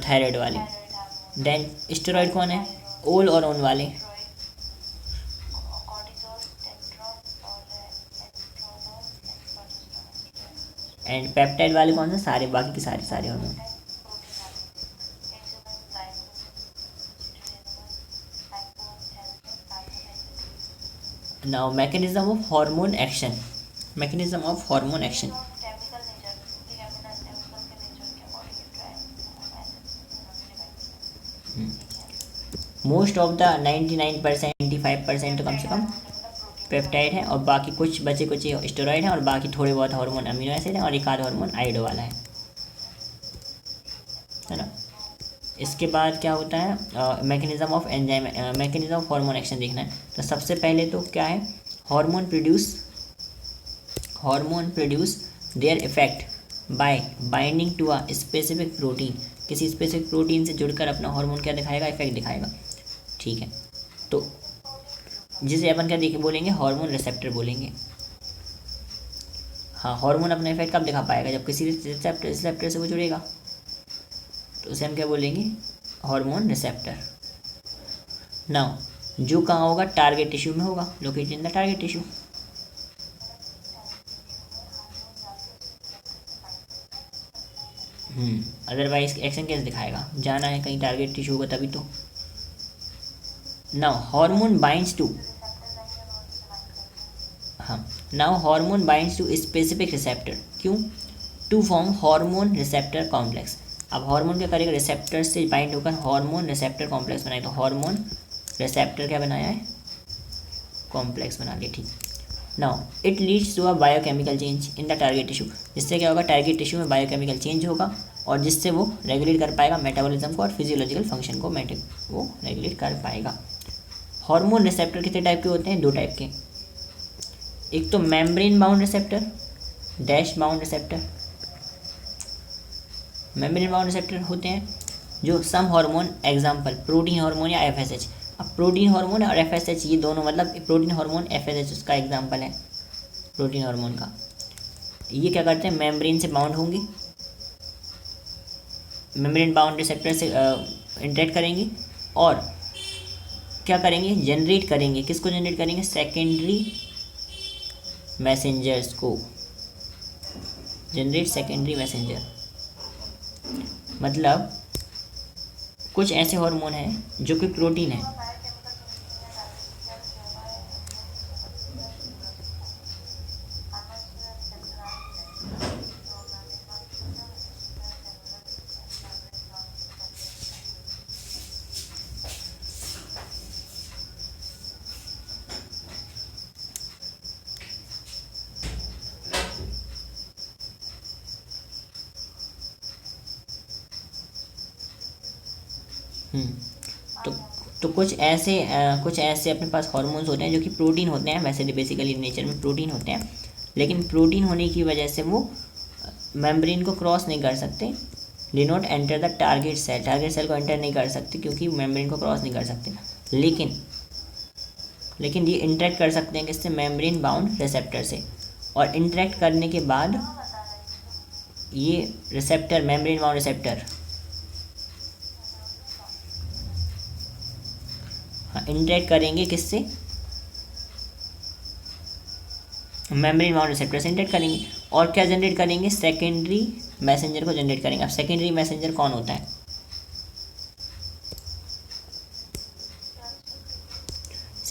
थायराइड वाले। देन स्टेरॉइड कौन है? ओल और ऑन वाले। एंड पेप्टाइड वाले कौन से? सारे, बाकी के सारे सारे hormone. Now mechanism of hormone action, mechanism of hormone action. Most of the 99%, 95% तो कम से कम पेप्टाइड है, और बाकी कुछ बचे कुछ स्टेरॉइड है, और बाकी थोड़े बहुत हार्मोन अमीनो एसिड है, और एक आध हार्मोन आयोडो वाला है ना। इसके बाद क्या होता है? Mechanism of enzyme, mechanism of hormone action देखना है। तो सबसे पहले तो क्या है? Hormone produce their effect by binding to a specific protein, किसी स्पेसिफिक प्रोटीन से जुड़कर अपना हार्मोन क्या दिखाएगा? इफेक्ट दिखाएगा। ठीक है, तो जिसे अपन क्या देखे बोलेंगे? हार्मोन रिसेप्टर बोलेंगे। हाँ, हार्मोन अपना इफेक्ट कब दिखा पाएगा? जब किसी रिसेप्टर से वो जुड़ेगा, तो उसे हम क्या बोलेंगे? Hormone receptor. नाउ जो कहाँ होगा? टारगेट टिश्यू में होगा, located in the target tissue. Otherwise action कैसे दिखाएगा? जाना है कहीं टारगेट टिश्यू होगा तभी तो। नाउ हार्मोन बाइंड्स टू, हाँ, now hormone binds to specific receptor, क्यों? To form hormone receptor complex. अब हार्मोन क्या करेगा? रिसेप्टर से बाइंड होकर हार्मोन रिसेप्टर कॉम्प्लेक्स बनाएगा। तो हार्मोन रिसेप्टर क्या बनाया है? कॉम्प्लेक्स बना लिया। ठीक, now it leads to a biochemical change in the target tissue. जिससे क्या होगा? टारगेट टिश्यू में बायोकेमिकल चेंज होगा, और जिससे वो रेगुलेट कर पाएगा मेटाबॉलिज्म को और फिजियोलॉजिकल फंक्शन को वो रेगुलेट कर पाएगा। हार्मोन रिसेप्टर कितने टाइप के होते हैं? 2 टाइप के। एक तो membrane bound receptor, dash bound receptor. Membrane bound receptor होते हैं जो सम हार्मोन, एग्जांपल प्रोटीन हार्मोन या एफएसएच। अब प्रोटीन हार्मोन और एफएसएच ये दोनों, मतलब प्रोटीन हार्मोन एफएसएच उसका एग्जांपल है प्रोटीन हार्मोन का। ये क्या करते हैं? मेम्ब्रेन से बाउंड होंगे, मेम्ब्रेन बाउंड रिसेप्टर से इंटरेक्ट करेंगे, और क्या करेंगे? जनरेट करेंगे। किसको जनरेट करेंगे? सेकेंडरी मैसेंजर्स को। जनरेट सेकेंडरी मैसेंजर, मतलब कुछ ऐसे हार्मोन हैं जो कि प्रोटीन है। तो कुछ ऐसे अपने पास हार्मोन्स होते हैं जो कि प्रोटीन होते हैं, वैसे बेसिकली नेचर में प्रोटीन होते हैं, लेकिन प्रोटीन होने की वजह से वो मेम्ब्रेन को क्रॉस नहीं कर सकते। They not enter the target cell, target cell को एंटर नहीं कर सकते क्योंकि मेम्ब्रेन को क्रॉस नहीं कर सकते। लेकिन ये इंटरेक्ट कर सकते हैं किससे? मेम्ब्रेन बाउंड रिसेप्टर से। और इंटरेक्ट करने के बाद ये रिसेप्टर, मेम्ब्रेन बाउंड रिसेप्टर, हाँ, इंटरेक्ट करेंगे किससे? मेम्ब्रेन बाउंड रिसेप्टर से इंटरेक्ट करेंगे, और क्या जनरेट करेंगे? सेकेंडरी मैसेंजर को जनरेट करेंगे। अब सेकेंडरी मैसेंजर कौन होता है?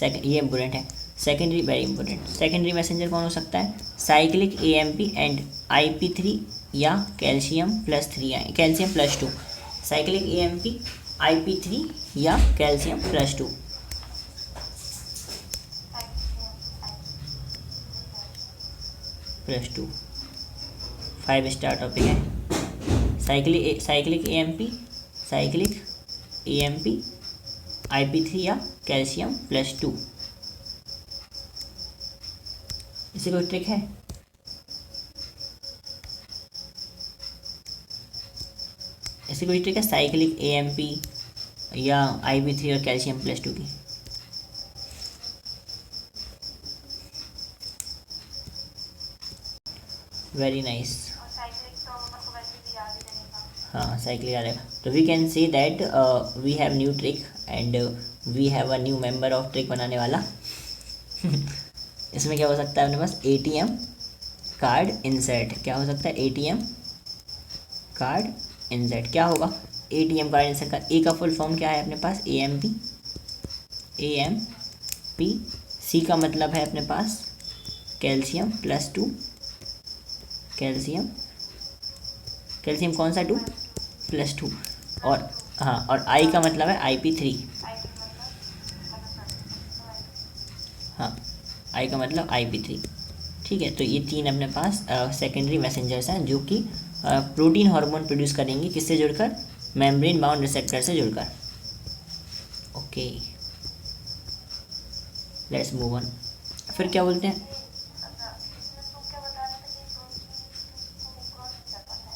ये इंपॉर्टेंट है, secondary very important. Secondary messenger कौन हो सकता है? साइक्लिक AMP एंड IP3 या कैल्शियम+3, कैल्शियम+2। साइक्लिक AMP, IP3 या कैल्शियम+2। +2 5 स्टार टॉपिक है। साइक्लिक AMP, IP3 या कैल्शियम+2। इसे कोई ट्रिक है? ऐसी कोई ट्रिक है साइक्लिक AMP या IP3 और कैल्शियम+2 की? Very nice. और साइक्लिक तो अपन को वैसे भी याद ही रहेगा। हाँ साइकिल आ रहेगा। तो we can see that we have new trick and we have a new member of trick बनाने वाला। इसमें क्या हो सकता है अपने पास, ATM कार्ड इंसर्ट। क्या हो सकता है, ATM कार्ड इंसर्ट। क्या होगा ATM कार्ड इंसर्ट का, ए का फुल फॉर्म क्या है अपने पास, AMP। सी का मतलब है अपने पास कैल्शियम +2, कैल्शियम कौन सा 2 +2। और हाँ, और आई का मतलब है IP3। हाँ, आई का मतलब IP3। ठीक है, तो ये 3 अपने पास सेकेंडरी मैसेंजर्स हैं जो कि प्रोटीन हार्मोन प्रोड्यूस करेंगे, किससे जुड़कर, मेम्ब्रेन बाउंड रिसेप्टर से जुड़कर। Okay, let's move on. फिर क्या बोलते हैं,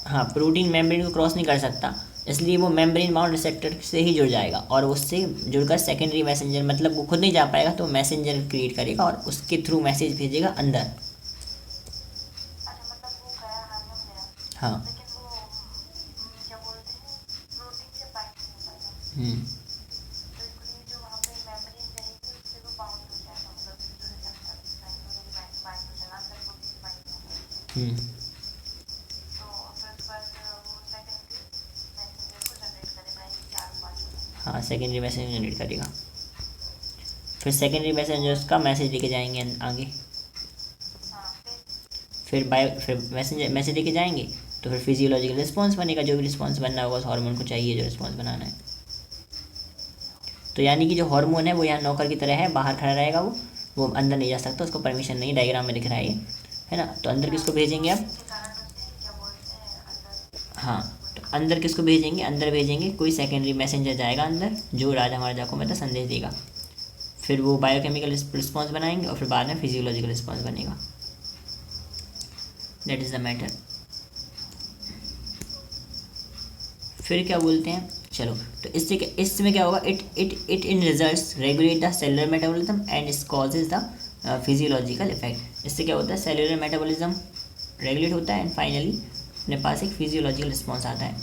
हाँ प्रोटीन मेम्ब्रेन को क्रॉस नहीं कर सकता, इसलिए वो मेम्ब्रेन बाउंड रिसेप्टर से ही जुड़ जाएगा और उससे जुड़कर सेकेंडरी मैसेंजर, मतलब वो खुद नहीं जा पाएगा तो मैसेंजर क्रिएट करेगा और उसके थ्रू मैसेज भेजेगा अंदर। हाँ हाँ, सेकेंडरी मैसेज जनरेट करेगा। फिर सेकेंडरी मैसेंजर्स का मैसेज लेके जाएंगे आगे। फिर मैसेज लेके जाएंगे तो फिर फिजियोलॉजिकल रिस्पॉन्स बनेगा, जो भी रिस्पॉन्स बनना होगा उस हार्मोन को चाहिए जो रिस्पॉन्स बनाना है। तो यानी कि जो हार्मोन है वो यहाँ नौकर की तरह है, बाहर खड़ा रहेगा, वो अंदर नहीं जा सकता, उसको परमिशन नहीं, डायग्राम में दिख रहा है ये, है ना। तो अंदर किसको भेजेंगे अब, हाँ तो अंदर किसको भेजेंगे, अंदर भेजेंगे कोई सेकेंडरी मैसेंजर जाएगा अंदर, जो राजा महाराजा को मतलब संदेश देगा। फिर वो बायोकेमिकल रिस्पॉन्स बनाएंगे और फिर बाद में फिजियोलॉजिकल रिस्पॉन्स बनेगा। That is the matter. फिर क्या बोलते हैं, चलो तो इसमें क्या होगा, it in results regulate the cellular metabolism and इस कॉजेज द फिजियोलॉजिकल इफेक्ट। इससे क्या होता है, सेलुलर मेटाबॉलिज्म रेगुलेट होता है एंड फाइनली अपने पास एक फिजियोलॉजिकल रिस्पॉन्स आता है।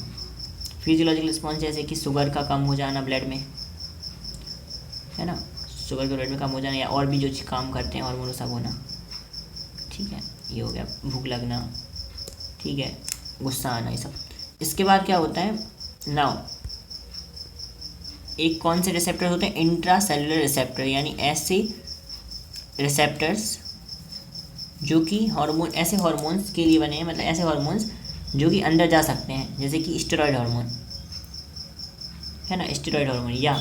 फिजियोलॉजिकल रिस्पॉन्स जैसे कि शुगर का कम हो जाना ब्लड में, है ना, शुगर के ब्लड में कम हो जाना, या और भी जो काम करते हैं हार्मोन सब होना। ठीक है, ये हो गया, भूख लगना, ठीक है, गुस्सा आना, ये सब। इसके बाद क्या होता है, नाउ एक कौन से रिसेप्टर होते हैं, इंट्रा सेलुलर रिसेप्टर, यानी ऐसे रिसेप्टर्स जो कि हार्मोन, ऐसे हार्मोन्स के लिए बने हैं, मतलब ऐसे हार्मोन्स जो कि अंदर जा सकते हैं, जैसे कि स्टेरॉयड हार्मोन, है ना, स्टेरॉयड हार्मोन या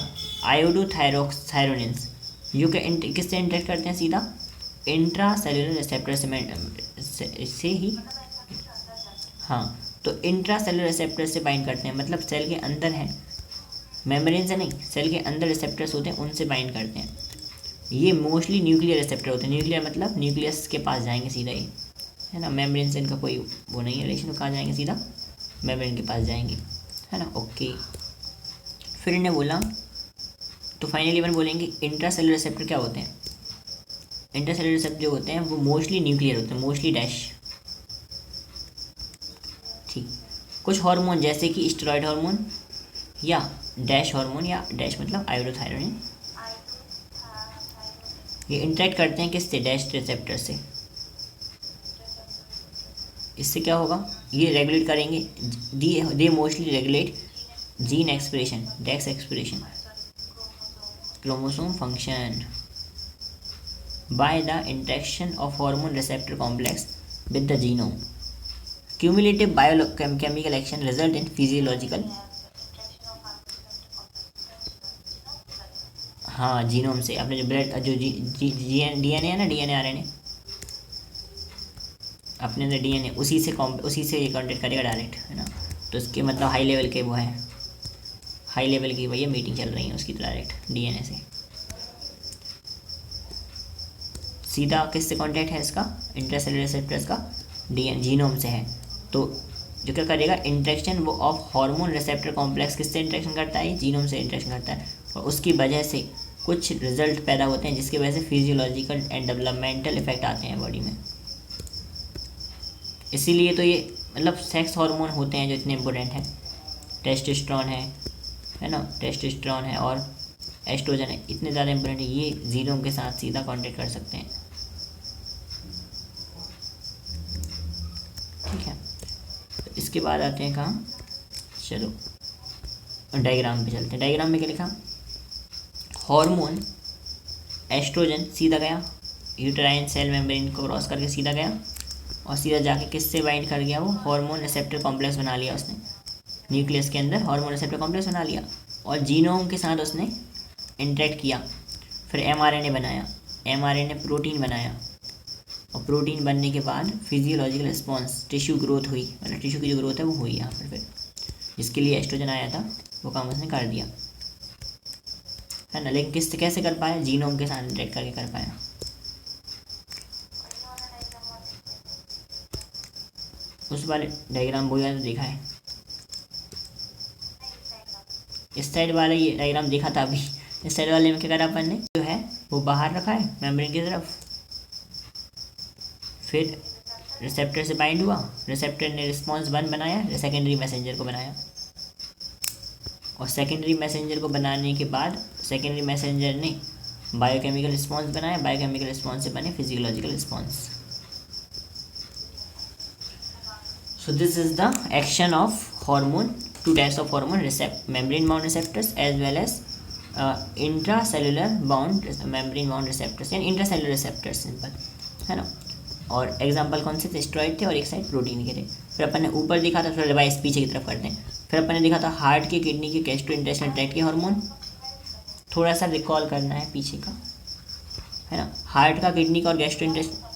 आयोडोथायरोनिन्स, जो कि किससे इंटरेक्ट करते हैं, सीधा इंट्रा सेलुलर रिसेप्टर से ही, हाँ तो इंट्रा सेलुलर रिसेप्टर से बाइंड करते हैं, मतलब सेल के अंदर है, मेम्ब्रेन से नहीं, सेल के अंदर रिसेप्टर्स होते हैं उनसे बाइंड करते हैं। ये मोस्टली न्यूक्लियर रिसेप्टर होते हैं, न्यूक्लियर मतलब न्यूक्लियस के पास जाएंगे सीधा ही, है ना, मेम्ब्रेन से इनका कोई वो नहीं है रिलेशन, कहाँ जाएंगे, सीधा मेम्ब्रेन के पास जाएंगे, है ना। ओके, फिर इन्हें बोला तो फाइनली अपन बोलेंगे इंट्रा सेलुलर रिसेप्टर क्या होते हैं। इंट्रा सेलुलर रिसेप्टर जो होते हैं वो मोस्टली न्यूक्लियर होते हैं, मोस्टली डैश, ठीक। कुछ हार्मोन जैसे कि स्टेरॉयड हार्मोन या डैश हार्मोन, या डैश मतलब आयोडोथायरोनिन, ये इंटरेक्ट करते हैं किससे, डैश रिसेप्टर से। इससे क्या होगा, ये रेगुलेट करेंगे, they mostly regulate gene expression, डेक्स expression, chromosome function by the interaction of hormone receptor complex with the genome. Cumulative biochemical action result in physiological, हाँ जीनोम से, अपने जो ब्लड जो DNA है ना, DNA RNA अपने अंदर DNA, उसी से ये कांटेक्ट करेगा डायरेक्ट, है ना। तो इसके मतलब हाई लेवल के वो है, हाई लेवल की भैया मीटिंग चल रही है उसकी, डायरेक्ट DNA से सीधा किससे कांटेक्ट है इसका, इंट्रासेलुलर रिसेप्टर्स का जीनोम से है। तो जो क्या करेगा, इंट्रैक्शन वो ऑफ हार्मोन रिसेप्टर कॉम्प्लेक्स किससे इंट्रैक्शन करता है, जीनोम से इंट्रैक्शन करता है, और उसकी वजह से कुछ रिजल्ट पैदा होते हैं जिसकी वजह से फिजियोलॉजिकल एंड डेवलपमेंटल इफेक्ट आते हैं बॉडी में। इसीलिए तो ये मतलब सेक्स हार्मोन होते हैं जो इतने इम्पोर्टेंट हैं। टेस्टोस्टेरोन है ना, टेस्टोस्टेरोन है और एस्ट्रोजन है, इतने ज़्यादा इम्पोर्टेंट है। ये जीनों के साथ सीधा कांटेक्ट कर सकते हैं, ठीक है। तो इसके बाद आते हैं कहाँ, चलो डायग्राम पे चलते हैं। डायग्राम में क्या लिखा, हार्मोन एस्ट्रोजन सीधा गया यूटेराइन सेल मेम्ब्रेन को क्रॉस करके सीधा गया और सीधा जाके किससे बाइंड कर गया, वो हार्मोन रिसेप्टर कॉम्प्लेक्स बना लिया उसने, न्यूक्लियस के अंदर हार्मोन रिसेप्टर कॉम्प्लेक्स बना लिया और जीनोम के साथ उसने इंटरेक्ट किया। फिर एमआरएनए बनाया, एमआरएनए प्रोटीन बनाया और प्रोटीन बनने के बाद फिजियोलॉजिकल रिस्पॉन्स, टिश्यू ग्रोथ हुई, मतलब टिश्यू की जो ग्रोथ है वो हुई यहाँ पर। फिर जिसके लिए एस्ट्रोजन आया था वो काम उसने कर दिया, है ना। लेकिन किस कैसे कर पाया, जीनोम के साथ इंटरेक्ट करके कर पाया। उस वाले डायग्राम बोया तो देखा है, इस साइड वाला ये डायग्राम देखा था अभी। इस साइड वाले में क्या करा अपन ने, जो है वो बाहर रखा है मेम्ब्रेन की तरफ, फिर रिसेप्टर से बाइंड हुआ, रिसेप्टर ने रिस्पॉन्स 1 बनाया, सेकेंडरी मैसेंजर को बनाया और सेकेंडरी मैसेंजर को बनाने के बाद सेकेंडरी मैसेंजर ने बायोकेमिकल रिस्पॉन्स बनाया, बायोकेमिकल रिस्पॉन्स से बने physiological response. So this is the action of hormone, two types of hormone, membrane bound receptors as well as intracellular bound membrane bound receptors, यानी intracellular receptors सिंपल, है ना। और एग्जांपल कौन से थे, स्टेरॉइड थे और एक साइड प्रोटीन के थे। फिर अपन ने ऊपर देखा था, थोड़ा रिवाइज पीछे की तरफ करते हैं। फिर अपन ने देखा था हार्ट के, किडनी के, गैस्ट्रोइंटेस्टाइनल ट्रैक्ट के हार्मोन, थोड़ा सा रिकॉल करना है पीछे का, है ना। हार्ट का, किडनी का और गैस्ट्रोइंटेस्टाइनल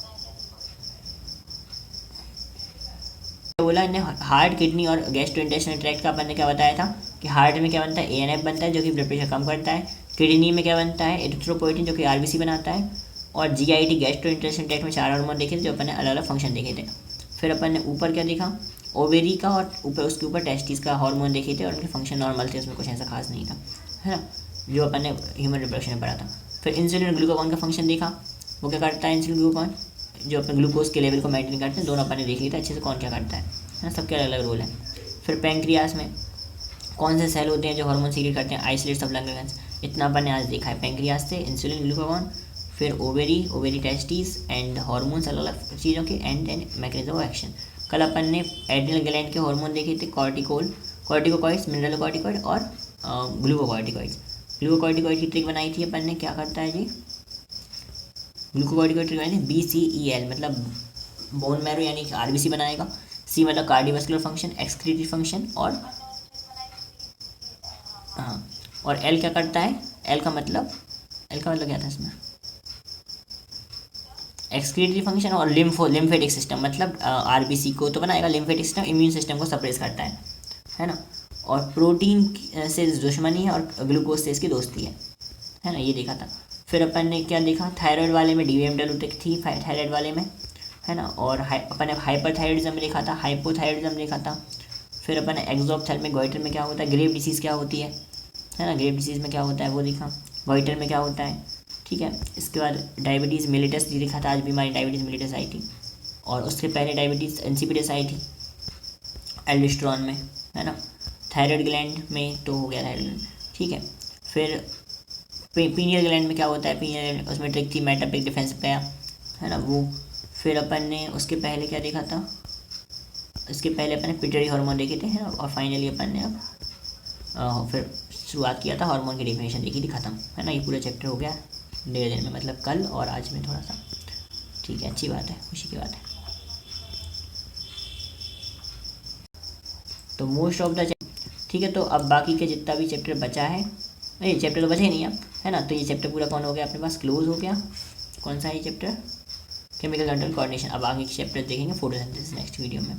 बोला इन्हें, हार्ट, किडनी और गैस्ट्रोइंटेस्टाइनल ट्रैक्ट का अपन ने क्या बताया था कि हार्ट में क्या बनता है, एएनएफ बनता है जो कि ब्लड प्रेशर कम करता है। किडनी में क्या बनता है, एरिथ्रोपोइटिन जो कि आरबीसी बनाता है। और जीआईटी गैस्ट्रोइंटेस्टाइनल ट्रैक्ट में 4 हार्मोन देखे थे जो अपन ने अलग अलग फंक्शन देखे थे। फिर अपन ने ऊपर क्या देखा, ओवेरी का और ऊपर उसके ऊपर टेस्टिस का हार्मोन देखे थे और उनके फंक्शन नॉर्मल थे, उसमें कुछ ऐसा खास नहीं था, है ना, जो अपन ने ह्यूमन रिप्रोडक्शन में पढ़ा था। फिर इंसुलिन और ग्लूकागॉन का फंक्शन देखा, वो क्या करता है, इंसुलिन ग्लूकागॉन जो अपने ग्लूकोज के लेवल को मेंटेन करते हैं, दोनों अपन ने देख लिया था अच्छे से कौन क्या करता है ना, सबके अलग अलग रोल है। फिर पैंक्रियास में कौन से सेल होते हैं जो हार्मोन सीक्रेट करते हैं, आइसोलेट्स ऑफ लंगरगन्स, इतना अपन ने आज देखा है। पैंक्रियास से इंसुलिन, ग्लूकागॉन, फिर ओवेरी टेस्टिस एंड हार्मोन्स, अलग अलग चीज़ों के एंड मैकेनिज्म ऑफ एक्शन। कल अपन ने एड्रिनल ग्लैंड के हार्मोन देखे थे, कॉर्टिकोकॉइड्स, मिनरलोकॉर्टिकॉइड और ग्लूकोकॉर्टिकॉइड्स। ग्लूकोकॉर्टिकॉइड की ट्रिक बनाई थी अपन ने, क्या करता है जी, ग्लूकोकॉर्टिकॉइड ट्रिक बनाई थी BCEL, मतलब बोन मैरो यानी आरबीसी बनाएगा, C मतलब कार्डियोवास्कुलर फंक्शन, एक्सक्रीटरी फंक्शन, और हाँ, और L क्या करता है, L का मतलब क्या था इसमें, एक्सक्रीटरी फंक्शन और लिम्फेटिक सिस्टम, मतलब आरबीसी को तो बनाएगा, लिम्फेटिक सिस्टम इम्यून सिस्टम को सप्रेस करता है ना। और प्रोटीन से दुश्मनी है और ग्लूकोज से इसकी दोस्ती है ना, ये देखा था। फिर अपन ने क्या देखा, थायराइड वाले में DMW थी थायराइड वाले में, है ना। और अपन ने हाइपरथायरॉइडिज्म देखा था, हाइपोथायरॉइडिज्म देखा था। फिर अपन ने एक्सोप्थेल्मिक गॉइटर में क्या होता है, ग्रेव डिसीज़ क्या होती है ना, ग्रेव डिसीज़ में क्या होता है वो देखा, गॉइटर में क्या होता है, ठीक है। इसके बाद डायबिटीज़ मेलिटस देखा था, आज बीमारी डायबिटीज़ मेलिटस आई थी, और उसके पहले डायबिटीज़ इंसिपिडस आई थी एल्डोस्टेरोन में, है ना। थायराइड ग्लैंड में तो हो गया थायराइड ग्लैंड, ठीक है। फिर पीनियल ग्लैंड में क्या होता है, पीनियल उसमें ट्रिक थी मेटापिक डिफेंस गया, है ना वो। फिर अपन ने उसके पहले क्या देखा था, इसके पहले अपन ने पिट्यूटरी हार्मोन देखे थे, है ना। और फाइनली अपन ने अब फिर शुरुआत किया था, हार्मोन की डेफिनेशन देखी थी, ख़त्म, है ना। ये पूरा चैप्टर हो गया 1.5 दिन में, मतलब कल और आज में थोड़ा सा, ठीक है, अच्छी बात है, खुशी की बात है। तो मोस्ट ऑफ द, ठीक है। तो अब बाकी के जितना भी चैप्टर बचा है, ये चैप्टर तो बचे ही नहीं अब, है ना। तो ये चैप्टर पूरा कौन हो गया अपने पास, क्लोज हो गया। कौन सा है ये चैप्टर, केमिकल कंट्रोल कोऑर्डिनेशन। अब आगे के चैप्टर देखेंगे फोटोसिंथेसिस नेक्स्ट वीडियो में।